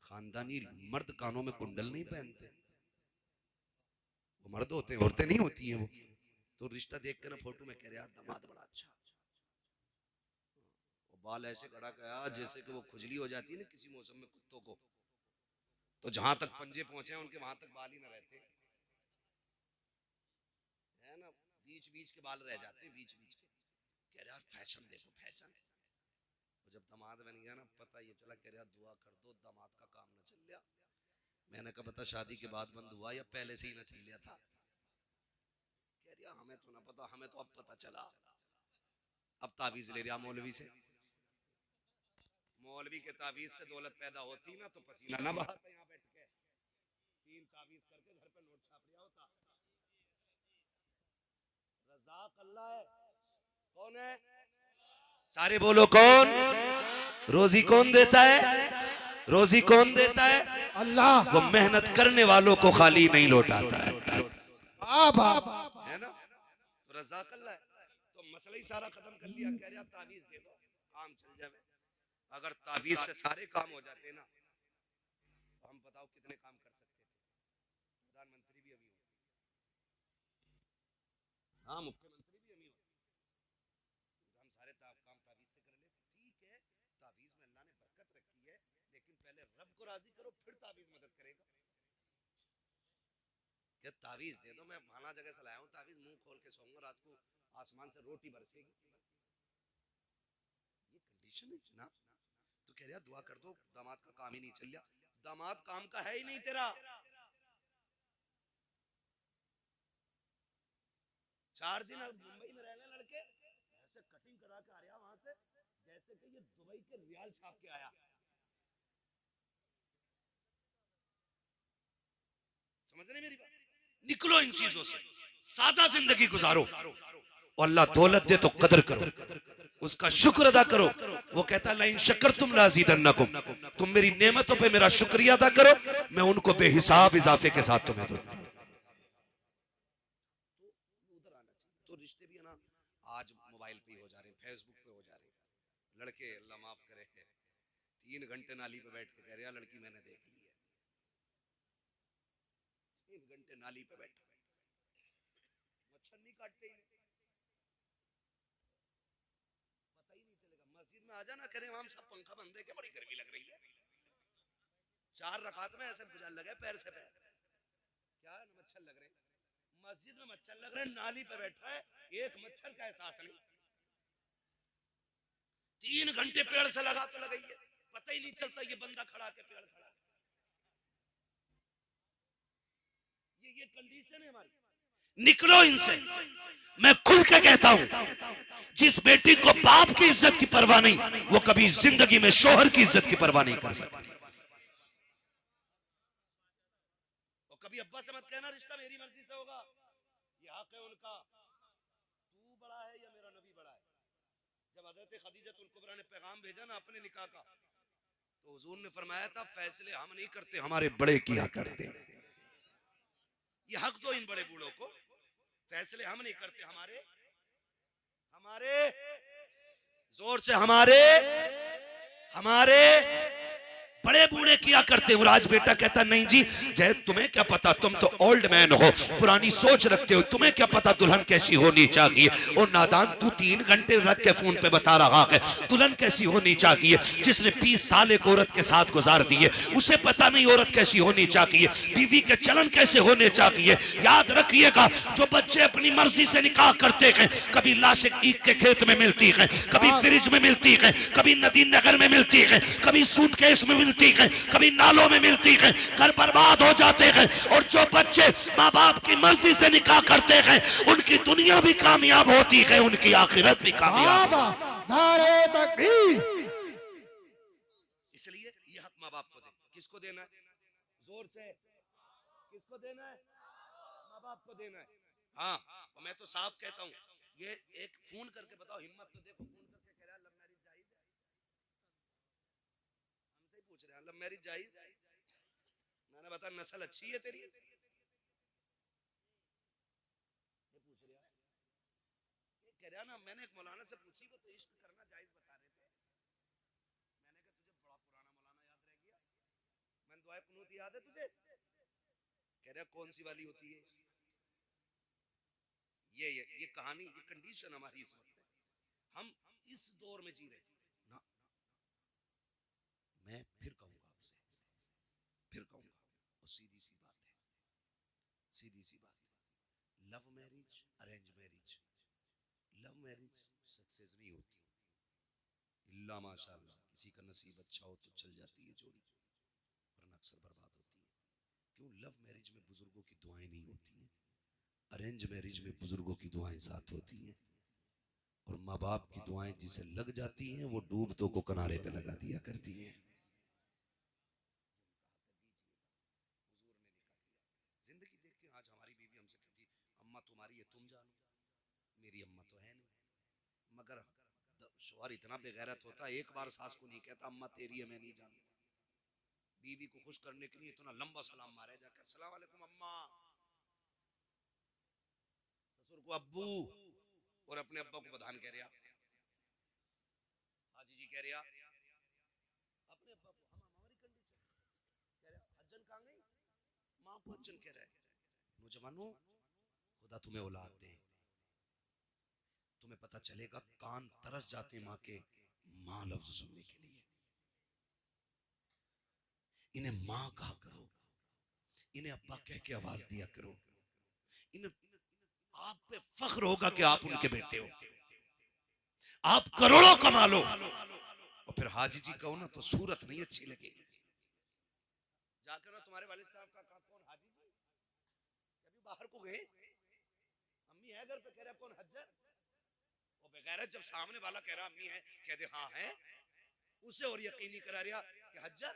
खानदानी मर्द कानों में कुंडल नहीं पहनते, वो मर्द होते हैं, औरतें नहीं होती हैं वो। तो रिश्ता देख कर ना फोटो में कह रहे दामाद बड़ा अच्छा, वो बाल ऐसे खड़ा गया जैसे कि वो खुजली हो जाती है ना किसी मौसम में कुत्तों को, तो जहां तक पंजे पहुंचे हैं उनके वहां तक बाल ही ना रहते है ना, बीच बीच के बाल रह जाते हैं, बीच बीच के। कह रहा फैशन देखो फैशन। जब दामाद बन गया ना, पता ये चला, कह रहा दुआ कर दो दामाद का काम ना चल गया। मैंने कहा पता शादी के बाद बंद हुआ या पहले से ही ना चल गया था? कह रहा हमें तो ना पता, हमें तो अब पता चला। अब तावीज ले रहा मौलवी से, मौलवी के तावीज से दौलत पैदा होती ना तो पसीना ना बहाता यहाँ बैठ के, 3 तावीज करके घर पे नोट छाप लिया होता। रज़ाक अल्लाह है। कौन है? सारे बोलो कौन? रोजी कौन देता है? रोजी कौन देता है? अल्लाह। वो मेहनत करने वालों को खाली नहीं लौटाता है, है ना? तो रज़ाक अल्लाह है। तो मसला ही सारा खत्म कर लिया। कह रहा तावीज दे दो काम चल जाए। अगर तावीज से सारे काम हो जाते ना, तो हम बताओ कितने काम कर सकते थे। प्रधानमंत्री भी अमीर होते, हाँ मुख्यमंत्री भी अमीर होते, हम सारे काम तावीज से कर लेते। ठीक है, तावीज में अल्लाह ने बरकत रखी है, लेकिन पहले रब को राजी करो, फिर तावीज मदद करेगा। क्या तावीज दे दो, मैं फलाना जगह से लाया हूँ तावीज, मुंह खोल के सोऊंगा, रात को आसमान से रोटी बरसेगी, ये कंडीशन है ना? तो कह रहा दुआ कर दो दामाद का काम ही नहीं चल रहा। दामाद काम का है ही नहीं तेरा। 4 दिन अब मुंबई में रहने लड़के ऐसे कटिंग करा के आ रहा वहां से, जैसे कि ये दुबई के रियाल छाप के आया। समझ रहे मेरी बात? निकलो इन चीजों से, सादा जिंदगी गुजारो। और अल्लाह दौलत दे तो कदर करो, उसका शुक्र अदा करो। वो कहता लाइन शक्कर तुम लाज़ीदन्नकुम, तुम मेरी नेमतों पे मेरा शुक्रिया अदा करो, मैं उनको बेहिसाब इजाफे के साथ तुम्हें दूंगा। तो रिश्ते भी है ना, आज मोबाइल पे हो जा रहे हैं, फेसबुक पे हो जा रहे हैं। लड़के अल्लाह माफ करे 3 घंटे नाली पे बैठ के कह रहे लड़की मैंने देख ली है, 3 घंटे नाली पे बैठा, मच्छर नहीं काटते ही, पता ही नहीं चलेगा। मस्जिद में आ जाना करे हम सब पंखा बंद है, बड़ी गर्मी लग रही है, 4 रकात में ऐसे गुजर लगे पैर से पैर, क्या मच्छर लग रहे हैं। मस्जिद में मच्छर लग रहे हैं, नाली पे बैठा है, एक मच्छर का एहसास नहीं। 3 घंटे पेड़ से लगा तो लगाई है, पता ही नहीं चलता ये बंदा खड़ा के पेड़ खड़ा। ये कंडीशन है हमारी। निकलो इनसे, मैं खुल के कहता हूं, जिस बेटी को बाप की इज्जत की परवाह नहीं, वो कभी जिंदगी में शोहर की इज्जत की परवाह नहीं कर सकती। और कभी अब्बा से मत कहना रिश्ता मेरी मर्जी से होगा, ये हक है उनका, तू बड़ा है या मेरा नबी बड़ा है। जब हजरत खदीजतुल कुबरा ने पैगाम भेजा ना अपने निकाह का, तो हुजूर ने फरमाया था फैसले हम नहीं करते, हमारे बड़े किया करते। ये हक दो इन बड़े बूढ़ों को, फैसले हम नहीं करते, हमारे जोर से हमारे बड़े बूढ़े किया करते हैं। और आज बेटा कहता नहीं जी, जय तुम्हें क्या पता, तुम तो ओल्ड मैन हो, पुरानी सोच रखते हो, तुम्हें क्या पता दुल्हन कैसी होनी चाहिए। और नादान, तू 3 घंटे रख के फोन पे बता रहा है दुल्हन कैसी होनी चाहिए। जिसने 20 साल एक औरत के साथ गुजार दिए, उसे पता नहीं औरत कैसी होनी चाहिए, बीवी के चलन कैसे होने चाहिए। याद रखिएगा, जो बच्चे अपनी मर्जी से निकाह करते हैं, कभी लाशें ईख के खेत में मिलती है, कभी फ्रिज में मिलती है, कभी नदी नगर में मिलती है, कभी सूटकेस में मिलती है, कभी नालों में मिलती है, घर बर्बाद हो जाते हैं। और जो बच्चे माँ बाप की मर्जी से निकाह करते हैं, उनकी दुनिया भी कामयाब होती है, उनकी आखिरत भी कामयाब। नारे तकबीर। इसलिए ये हक माँ बाप को दे। किसको देना है? जोर से किसको देना है? माँ बाप को देना है। हाँ, और मैं तो साफ कहता हूँ, ये एक फोन करके बताओ, हिम्मत तो देखो, फोन करके कह रहा है लव मैरिज जायज है। हमसे ही पूछ रहे हैं लव मैरिज जायज है। मैंने बताया नस्ल अच्छी है तेरी, ये पूछ रहा है। ये कह रहा ना, मैंने एक मौलाना से पूछी, वो तो इश्क करना जायज बता रहे थे। मैंने कहा तुझे बड़ा पुराना मौलाना याद रह गया। मैंने दुआए कुनूत याद है तुझे? कह रहा कौन सी वाली होती है? ये कहानी, ये कंडीशन हमारी इस वक्त है। हम इस दौर में जी रहे ना। मैं फिर कहूंगा आपसे, फिर कहूंगा, और सीधी सी बात है, सीधी सी बात है, love marriage, arrange marriage, love marriage success नहीं होती, इल्ला माशाअल्लाह किसी का नसीब अच्छा हो तो चल जाती है जोड़ी, वरना अक्सर बर्बाद होती है। क्यों? लव मैरिज में बुजुर्गों की दुआएं नहीं होती हैं, अरेंज मैरिज में बुजुर्गों की दुआएं साथ होती हैं। और माँ बाप की दुआएं जिसे लग जाती हैं, वो डूबतों को किनारे पे लगा दिया करती हैं। जिंदगी देख के आज हमारी बीवी हमसे कहती, अम्मा तुम्हारी है तुम जानो, मेरी अम्मा तो है नहीं। मगर शौहर इतना बेगैरत होता है, एक बार सास को नहीं कहता अम्मा तेरी है मैं नहीं जानता। बीवी को खुश करने के लिए इतना लंबा सलाम मारे जाकर, अस्सलाम वालेकुम अम्मा, ससुर को अब्बू, और अपने अब्बा को बधान कह रहा, हाजी जी कह रहा अपने अब्बा को। हम हमारी कंडीशन कह रहा हज्जन कहां गई, मां को हज्जन कह रहा है। नौजवानों, खुदा तुम्हें औलाद दे, तुम्हें पता चलेगा कान तरस जाते मां के मां लफ्ज सुनने के लिए। इन्हें मां कहा करो, इन्हें अब्बा कह के आवाज दिया करो। इन्हें आप पे फख्र होगा कि आप उनके बेटे हो। आप करोड़ों कमा लो और फिर हाजी जी कहो ना तो सूरत नहीं अच्छी लगेगी। जाकर ना तुम्हारे वालिद साहब का कौन हाजी जी, कभी बाहर को गए, अम्मी है घर पे, कह रहा कौन हज्जर। वो बेगैरत जब सामने वाला कह रहा अम्मी है, कह दे हाँ है, उसे और यकीनी करा रहा कि हज्जर।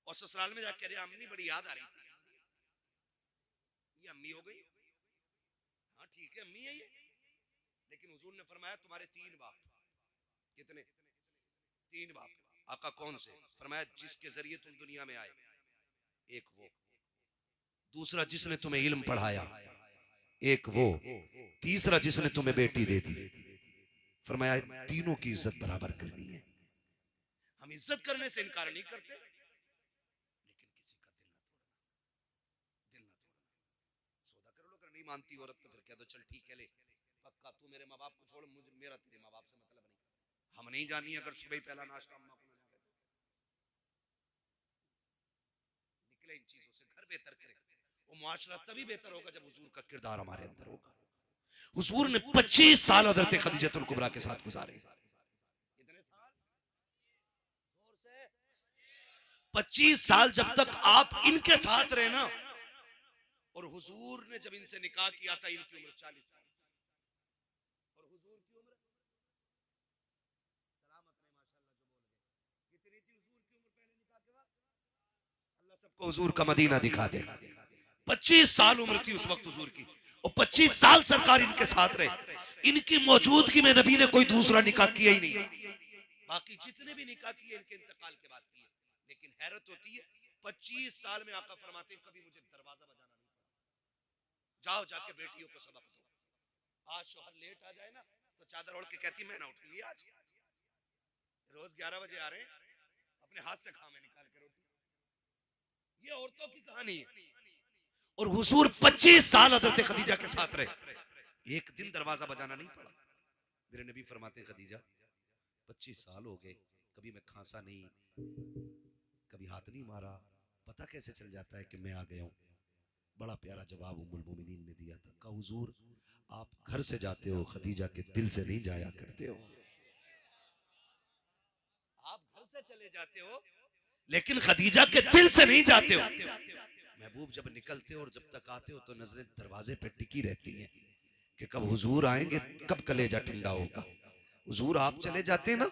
और ससुराल में जाकर कह रहा अम्मी बड़ी याद आ रही थी, ये अम्मी हो गई। हाँ ठीक है अम्मी है ये, लेकिन हुजूर ने फरमाया तुम्हारे 3 बाप। कितने? 3 बाप। आका कौन से? फरमाया जिसके जरिए तुम दुनिया में आए, एक वो, दूसरा जिसने तुम्हें इल्म पढ़ाया, एक वो, तीसरा जिसने तुम्हें बेटी दे दी। फरमाया तीनों की इज्जत बराबर करनी है। हम इज्जत करने से इनकार नहीं करते, लेकिन किसी का दिल ना तोड़ना। सौदा कर लो, अगर नहीं मानती औरत तो फिर कह दो चल ठीक है ले, पक्का तू मेरे माँ बाप को छोड़, मुझे मेरा तेरे माँ बाप से मतलब नहीं। हम नहीं जानी अगर सुबह ही पहला नाश्ता अम्मा को ना जावे, निकले इन चीजों से, घर बेहतर करे। वो मुआशरा तभी बेहतर होगा जब हुजूर का किरदार हमारे अंदर होगा। हुजूर ने 25 साल हज़रत खदीजतुल कुबरा के साथ गुजारे। कितने साल? 25 साल जब तक आप इनके साथ रहे ना। और हुजूर ने जब इनसे निकाह किया था इनकी उम्र 40 साल, और हुजूर की उम्र सलामत में माशाल्लाह जो बोल गए, कितनी थी हुजूर की उम्र पहले निकाह के बाद? अल्लाह सबको हुजूर का मदीना दिखा दे। 25 साल उम्र थी उस वक्त हुजूर की, और 25 साल सरकार इनके साथ रहे। इनकी मौजूदगी में नबी ने कोई दूसरा निकाह किया ही नहीं। बाकी जितने भी निकाह किए इनके इंतकाल के बाद किए। लेकिन हैरत होती है 25 साल में आका फरमाते हैं कभी मुझे दरवाजा बजाना नहीं पड़ा। जाओ जाके बेटियों को सबक दो। आज शोहर लेट आ जाए ना तो चादर ओढ़ के कहती मैं ना उठूंगी आज, रोज 11 बजे आ रहे हैं, अब अपने हाथ से खा में निकाल के रोटी। ये औरतों की कहानी है। और हुजूर 25 साल हजरत खदीजा के साथ रहे, एक दिन दरवाजा बजाना नहीं पड़ा। मेरे नबी फरमाते खदीजा 25 साल हो गए, कभी मैं खांसा नहीं, कभी हाथ नहीं मारा, पता कैसे चल जाता है कि मैं आ गया हूं? बड़ा प्यारा जवाब उम्मुल मोमिनीन ने दिया था, कहा हुजूर आप घर से जाते हो, खदीजा के दिल से नहीं जाया करते हो। आप घर से चले जाते हो लेकिन खदीजा के दिल से नहीं जाते हो। महबूब जब निकलते हो और जब तक आते हो तो नजरें दरवाजे पे टिकी रहती हैं कि कब हुजूर आएंगे, कब कलेजा ठंडा होगा। हुजूर आप चले जाते ना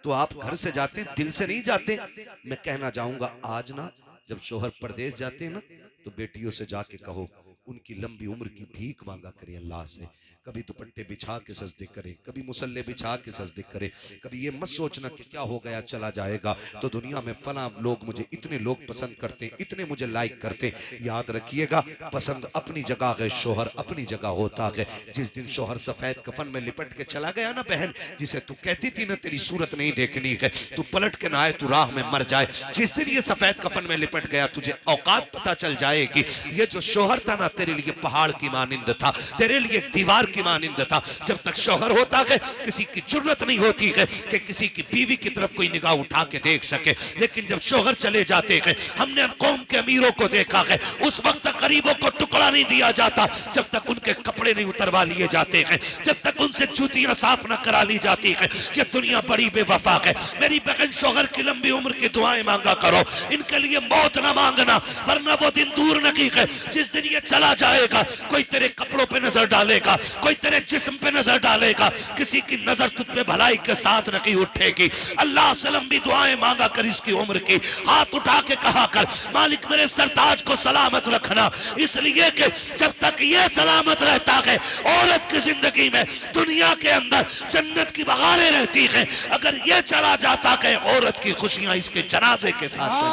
तो आप घर से जाते, दिल से नहीं जाते। मैं कहना चाहूंगा आज ना जब शोहर परदेश जाते हैं ना तो बेटियों से जाके कहो उनकी लंबी उम्र की भीख मांगा करें अल्लाह से। कभी दुपट्टे बिछा के सजदे करे, कभी मुसल्ले बिछा के सजदे करे। कभी ये मत सोचना कि क्या हो गया चला जाएगा तो दुनिया में फला लोग मुझे इतने लोग पसंद करते हैं, इतने मुझे लाइक करते हैं। याद रखिएगा पसंद अपनी जगह है, शोहर अपनी जगह होता है। जिस दिन शोहर सफेद कफन में लिपट के चला गया ना बहन, जिसे तू कहती थी ना तेरी सूरत नहीं देखनी है, तू पलट के ना आए तू राह में मर जाए, जिस दिन ये सफेद कफन में लिपट गया तुझे औकात पता चल जाएगी। ये जो शोहर था ना तेरे लिए पहाड़ की मानिंद था, तेरे लिए दीवार की मानिंद था। जब तक शोहर होता है किसी की जरूरत नहीं होती है कि किसी की बीवी की तरफ कोई निगाह उठा के देख सके। लेकिन जब शोहर चले जाते हैं, हमने कौम के अमीरों को देखा है, उस वक्त तक गरीबों को टुकड़ा नहीं दिया जाता जब तक उनके कपड़े नहीं उतरवा लिए जाते हैं, जब तक उनसे जूतियां साफ न करा ली जाती है। ये दुनिया बड़ी बेवफा है। मेरी बहन शोहर की लंबी उम्र की दुआएं मांगा करो, इनके लिए मौत ना मांगना, वरना वो दिन दूर नहीं है जिस दिन ये चला जाएगा कोई तेरे कपड़ों पे नजर डालेगा, कोई तेरे जिस्म पे नजर डालेगा, किसी की नजर तुझ पे भलाई के साथ नहीं उठेगी। अल्लाह से लंबी दुआएं मांगा कर इसकी उम्र की, हाथ उठा के कहा कर मालिक मेरे सरताज को सलामत रखना, इसलिए कि जब तक ये सलामत रहता है औरत की जिंदगी में दुनिया के अंदर जन्नत की बहारें रहती है। अगर ये चला जाता है औरत की खुशियां इसके जनाजे के साथ चली।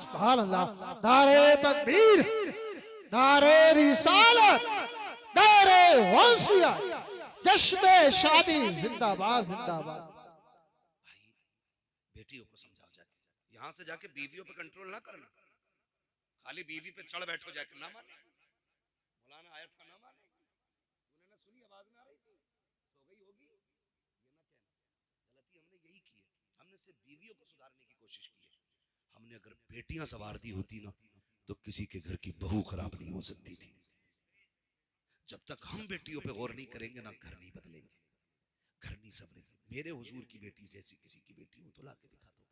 सुभान अल्लाह। नारे तकबीर, नारे रिसालत, नारे वंशियत, जश्न शादी जिंदाबाद जिंदाबाद। बेटियों को समझाओ जाके, यहां से जाके बीवियों पे कंट्रोल ना करना, खाली बीवी पे चढ़ बैठो जाके, ना माने। मौलाना आया था ना माने, तूने ना सुनी, आवाज में आ रही थी, सो गई होगी, ये ना कहना। गलती हमने यही की है, हमने सिर्फ बीवियों को सुधारने की कोशिश की है। हमने अगर बेटियां संवार दी होती ना तो किसी के घर की बहू खराब नहीं हो सकती थी। जब तक हम बेटियों पे गौर नहीं करेंगे ना घर नहीं बदलेंगे, घर नहीं संवरेंगे। मेरे हुजूर की बेटी जैसी किसी की बेटी हो तो ला के दिखा दो।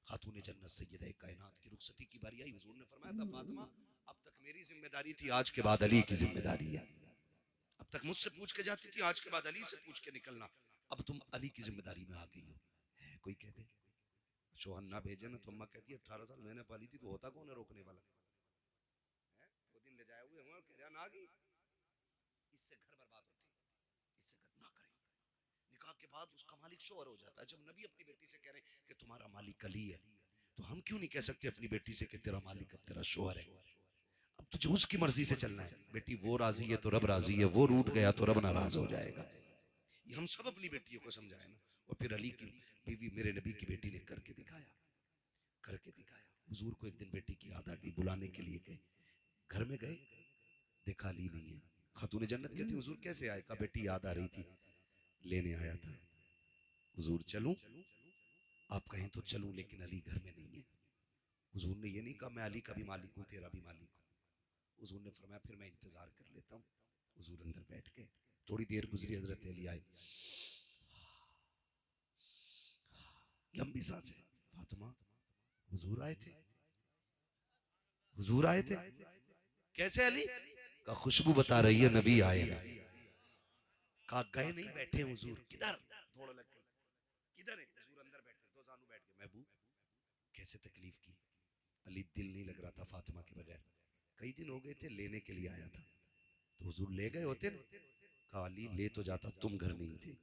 खातून जन्नत सैयदा कायनात की रुखसती की बारी आई, हुजूर ने फरमाया था फातिमा अब तक मेरी जिम्मेदारी थी, आज के बाद अली की जिम्मेदारी है। अब तक मुझसे पूछ के जाती थी, आज के बाद अली से पूछ के निकलना। अब तुम अली की जिम्मेदारी में आ गई हो। है कोई कह दे शोहर ना भेजे ना तो अम्मा कहती है 18 साल मैंने पाली थी तो होता कौन है रोकने वाला है? 2 दिन ले जाए हुए हैं कह रहा ना गई, इससे घर बर्बाद होते हैं, इससे घर ना करें। निकाह के बाद उसका मालिक शोहर हो जाता है। जब नबी अपनी बेटी से कह रहे हैं कि तुम्हारा मालिक अली है तो हम क्यों नहीं कह सकते अपनी बेटी से कि तेरा मालिक अब तेरा शोहर है? अब तुझे उसकी मर्जी से चलना है। बेटी वो राजी है तो रब राजी है, वो रूठ गया तो रब नाराज हो जाएगा। ये हम सब अपनी बेटियों को समझाए ना। और फिर अली की बीवी मेरे नबी की बेटी ने करके दिखाया, करके दिखाया। हुजूर को एक दिन बेटी की याद आ गई, बुलाने के लिए गए, घर में गए, देखा अली नहीं है। खातून जन्नत कहती हुजूर कैसे आए? कहा बेटी याद आ रही थी, लेने आया था। हुजूर चलूं? आप कहें तो चलूं, लेकिन अली घर में नहीं है। हुजूर ने ये नहीं कहा मैं अली का भी मालिक हूं तेरा भी मालिक हूं। हुजूर ने फरमाया फिर मैं इंतजार कर लेता हूं। हुजूर अंदर बैठ गए, थोड़ी देर गुजरी, हजरत अली आए, लंबी सांसें। फातिमा हुजूर आए थे, हुजूर आए थे। कैसे अली? का खुशबू बता रही है नबी आए हैं। कहा गए नहीं, बैठे हुजूर। किधर? दौड़ लग गई, किधर है? हुजूर अंदर बैठे, दो जानू बैठ गए। महबूब कैसे तकलीफ की। अली दिल नहीं लग रहा था फातिमा के बगैर, कई दिन हो गए थे, लेने के लिए आया था। तो हुजूर ले गए होते ना? कहा अली ले तो जाता, तुम घर नहीं थे।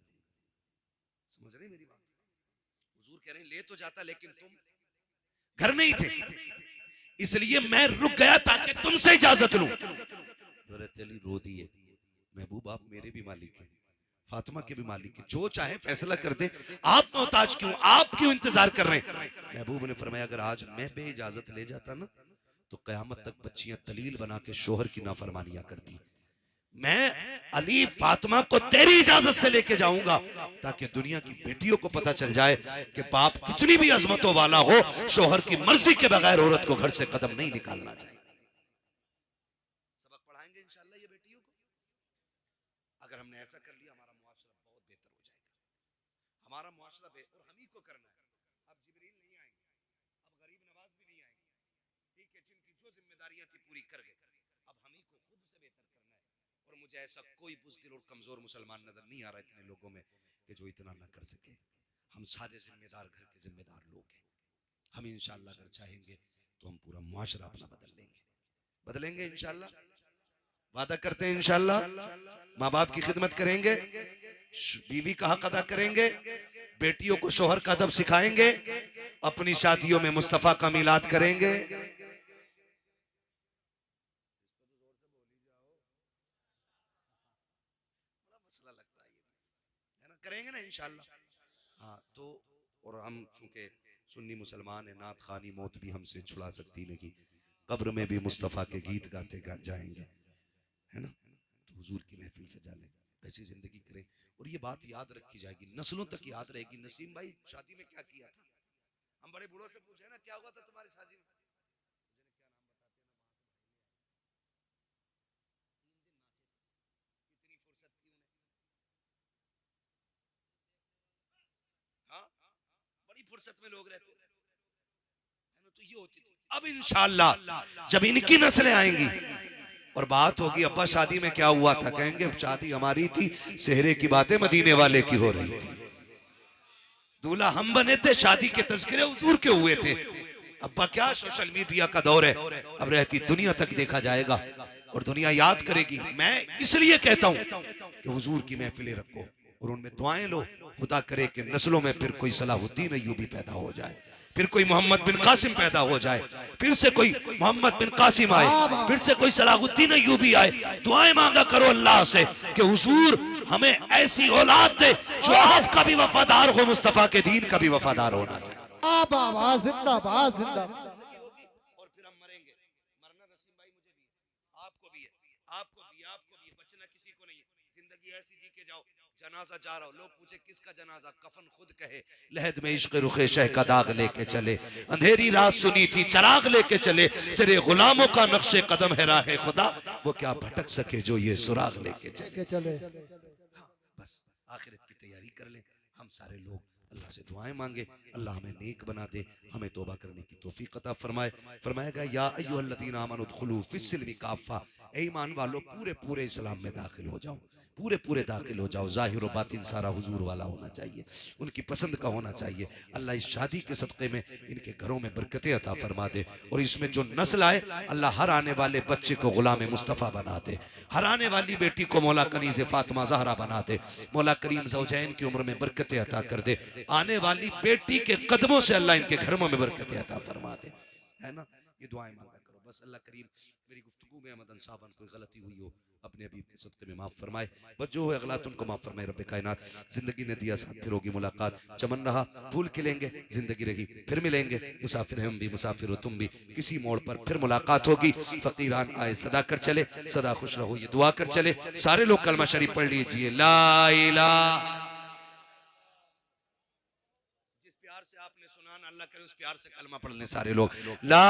समझ रहे मेरी बात? हुजूर कह रहे हैं ले तो जाता लेकिन तुम घर नहीं थे, इसलिए मैं रुक गया ताकि तुमसे इजाजत लूं। हज़रत अली रो दिए, महबूब आप मेरे भी मालिक हैं। फातिमा के भी मालिक है, जो चाहे फैसला कर दे, आप मोहताज क्यों, आप क्यों इंतजार कर रहे हैं? महबूब ने फरमाया अगर आज मैं बेइजाजत ले जाता ना तो कयामत तक बच्चियां दलील बना के शोहर की नाफरमानियां करती। मैं अली फातिमा को तेरी इजाजत से लेके जाऊंगा ताकि दुनिया की बेटियों को पता चल जाए कि बाप कितनी भी अजमतों वाला हो, शोहर की मर्जी के बगैर औरत को घर से कदम नहीं निकालना चाहिए। सबक पढ़ाएंगे इंशाल्लाह ये बेटियों को। अगर हमने ऐसा कर लिया हमारा मुआशरा बहुत बेहतर हो जाएगा। हमारा मुआशरा बेहतर और हम ही को करना है। अब जिब्रील नहीं आएंगे, अब गरीब नवाज भी नहीं आएंगे, ठीक है, जिनकी जो जिम्मेदारियां थी पूरी कर गए। अब हम ही को खुद से बेहतर करना है। और मुझे ऐसा कोई बुज़दिल और कमजोर मुसलमान नजर नहीं आ रहा इतने लोगों में कि जो इतना ना कर सके। हम सारे जिम्मेदार घर के जिम्मेदार लोग हैं। हम इंशाल्लाह अगर चाहेंगे तो हम पूरा मुआशरा अपना बदलेंगे इंशाल्लाह। वादा करते हैं इंशाल्लाह। माँ बाप की खिदमत करेंगे, बीवी का हक अदा करेंगे, बेटियों को शोहर का अदब सिखाएंगे, अपनी शादियों में मुस्तफा का मिलाद करेंगे। मसला लगता है ना, करेंगे ना इंशाल्लाह। हाँ तो और हम चूंकि सुन्नी मुसलमान है, नात खानी मौत भी हमसे छुड़ा सकती नहीं, कब्र में भी मुस्तफ़ा के गीत गाते जाएंगे, है ना। तो हुजूर की महफिल से जाने ऐसी जिंदगी करें और ये बात याद रखी जाएगी, नस्लों तक याद रहेगी। नसीम भाई शादी में क्या किया था? हम बड़े बूढ़ों से पूछे ना क्या हुआ था तुम्हारी शादी में? कितनी फुर्सत थी उन्हें, हाँ बड़ी फुर्सत में लोग रहते थे, है ना। तो ये होती थी। अब इंशाअल्लाह जब इनकी नस्लें आएंगी और बात होगी अब्बा शादी में क्या हुआ था, कहेंगे शादी हमारी थी, सेहरे की बातें मदीने वाले की हो रही थी, दूल्हा हम बने थे, शादी के तज़किरे हुजूर के हुए थे। अब्बा क्या सोशल मीडिया का दौर है, अब रहती दुनिया तक देखा जाएगा और दुनिया याद करेगी। मैं इसलिए कहता हूं कि हुजूर की महफिलें रखो और उनमें दुआएं लो, खुदा करे कि नस्लों में फिर कोई सलाहुद्दीन अय्यूबी पैदा हो जाए, फिर कोई मोहम्मद बिन कासिम पैदा हो जाए, फिर से कोई मोहम्मद बिन कासिम आए, फिर से कोई सलाहुद्दीन अय्यूबी आए। दुआएं मांगा करो अल्लाह से कि हुजूर हमें ऐसी औलाद दे जो आपका भी वफादार हो, मुस्तफा के दीन का भी वफादार होना चाहिए। जिंदाबाद जिंदाबाद। और फिर हम मरेंगे, मरना नसीम भाई मुझे भी है, आपको भी है, आपको भी, आपको भी, बचना किसी को नहीं है। जिंदगी ऐसी जी के जाओ, जनाजा जा रहा हो, लोग पूछे किसका जनाजा, कफन खुद कहे, लहद में इश्क रुखे शह का दाग लेके चले, अंधेरी रात सुनी थी चराग लेके चले, तेरे गुलामों का नक्शे कदम है राह खुदा, वो क्या भटक सके जो ये सुराग लेके चले। बस आखिरत की तैयारी कर ले हम सारे लोग, अल्लाह से दुआएं मांगे, अल्लाह हमें नेक बना दे, हमें तौबा करने की तौफीक अता फरमाए। फरमाएगा या अय्युहल्लज़ीना आमनू उदखुलू फिस्सिल्मी काफ़ा, ए ईमान वालों पूरे पूरे इस्लाम में दाखिल हो जाओ, पूरे पूरे दाखिल हो जाओ। ज़ाहिर और बातिन सारा हुजूर वाला होना चाहिए, उनकी पसंद का होना चाहिए। अल्लाह इस शादी के सदक़े में इनके घरों में बरकतें अता फरमा दे और इसमें जो नस्ल आए अल्लाह हर आने वाले बच्चे को गुलाम मुस्तफ़ा बना दे, हर आने वाली बेटी को मौला कनीज़ फ़ातिमा ज़हरा बना दे, मौला करीम ज़ौजैन की उम्र में बरकतें अता कर दे, आने वाली बेटी के कदमों से अल्लाह इनके घरों में बरकतें अता फरमा दे, है ना। ये दुआएं मांगा करो। बस अल्लाह करीम मेरी गुफ्तगू में अहमद साहब कोई गलती हुई हो अपने अभी के सदक़े में माफ़ फरमाए, बस जो है अगलात उनको माफ़ फरमाए। रब्बे कायनात जिंदगी ने दिया साथ, फिर होगी मुलाकात, चमन रहा फूल खिलेंगे, जिंदगी रही फिर मिलेंगे, मुसाफिर हम भी मुसाफिर हो तुम भी, किसी मोड़ पर फिर मुलाकात होगी। फ़कीरान आए सदा कर चले, सदा खुश रहो ये दुआ कर चले। सारे लोग कलमा शरीफ पढ़ लीजिए, ला इलाहा, जिस प्यार से आपने सुना ना अल्लाह करे उस प्यार से कलमा पढ़ लें सारे लोग, ला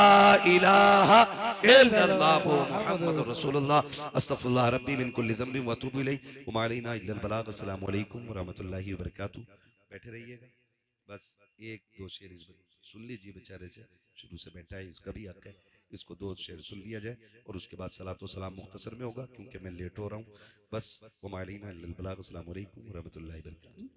इलाहा इल्लल्लाह मुहम्मदुर रसूलुल्लाह, अस्तगफिरुल्लाह रब्बी मिन कुल्ली ज़ंबिन व अतूबु इलैहि व मा अलैना इल्लल बलाग। अस्सलामु अलैकुम व रहमतुल्लाहि व बरकातहू। बैठे रहिएगा, बस एक दो शेर इस सुन लीजिए, बेचारे से शुरू से बैठा है, इसका भी हक है, इसको दो शेर सुन लिया जाए और उसके बाद सलातो सलाम मुख्तसर में होगा क्योंकि मैं लेट हो रहा हूँ। बस व मा अलैना इल्लल बलाग। अस्सलामु अलैकुम व रहमतुल्लाहि व बरकातहू।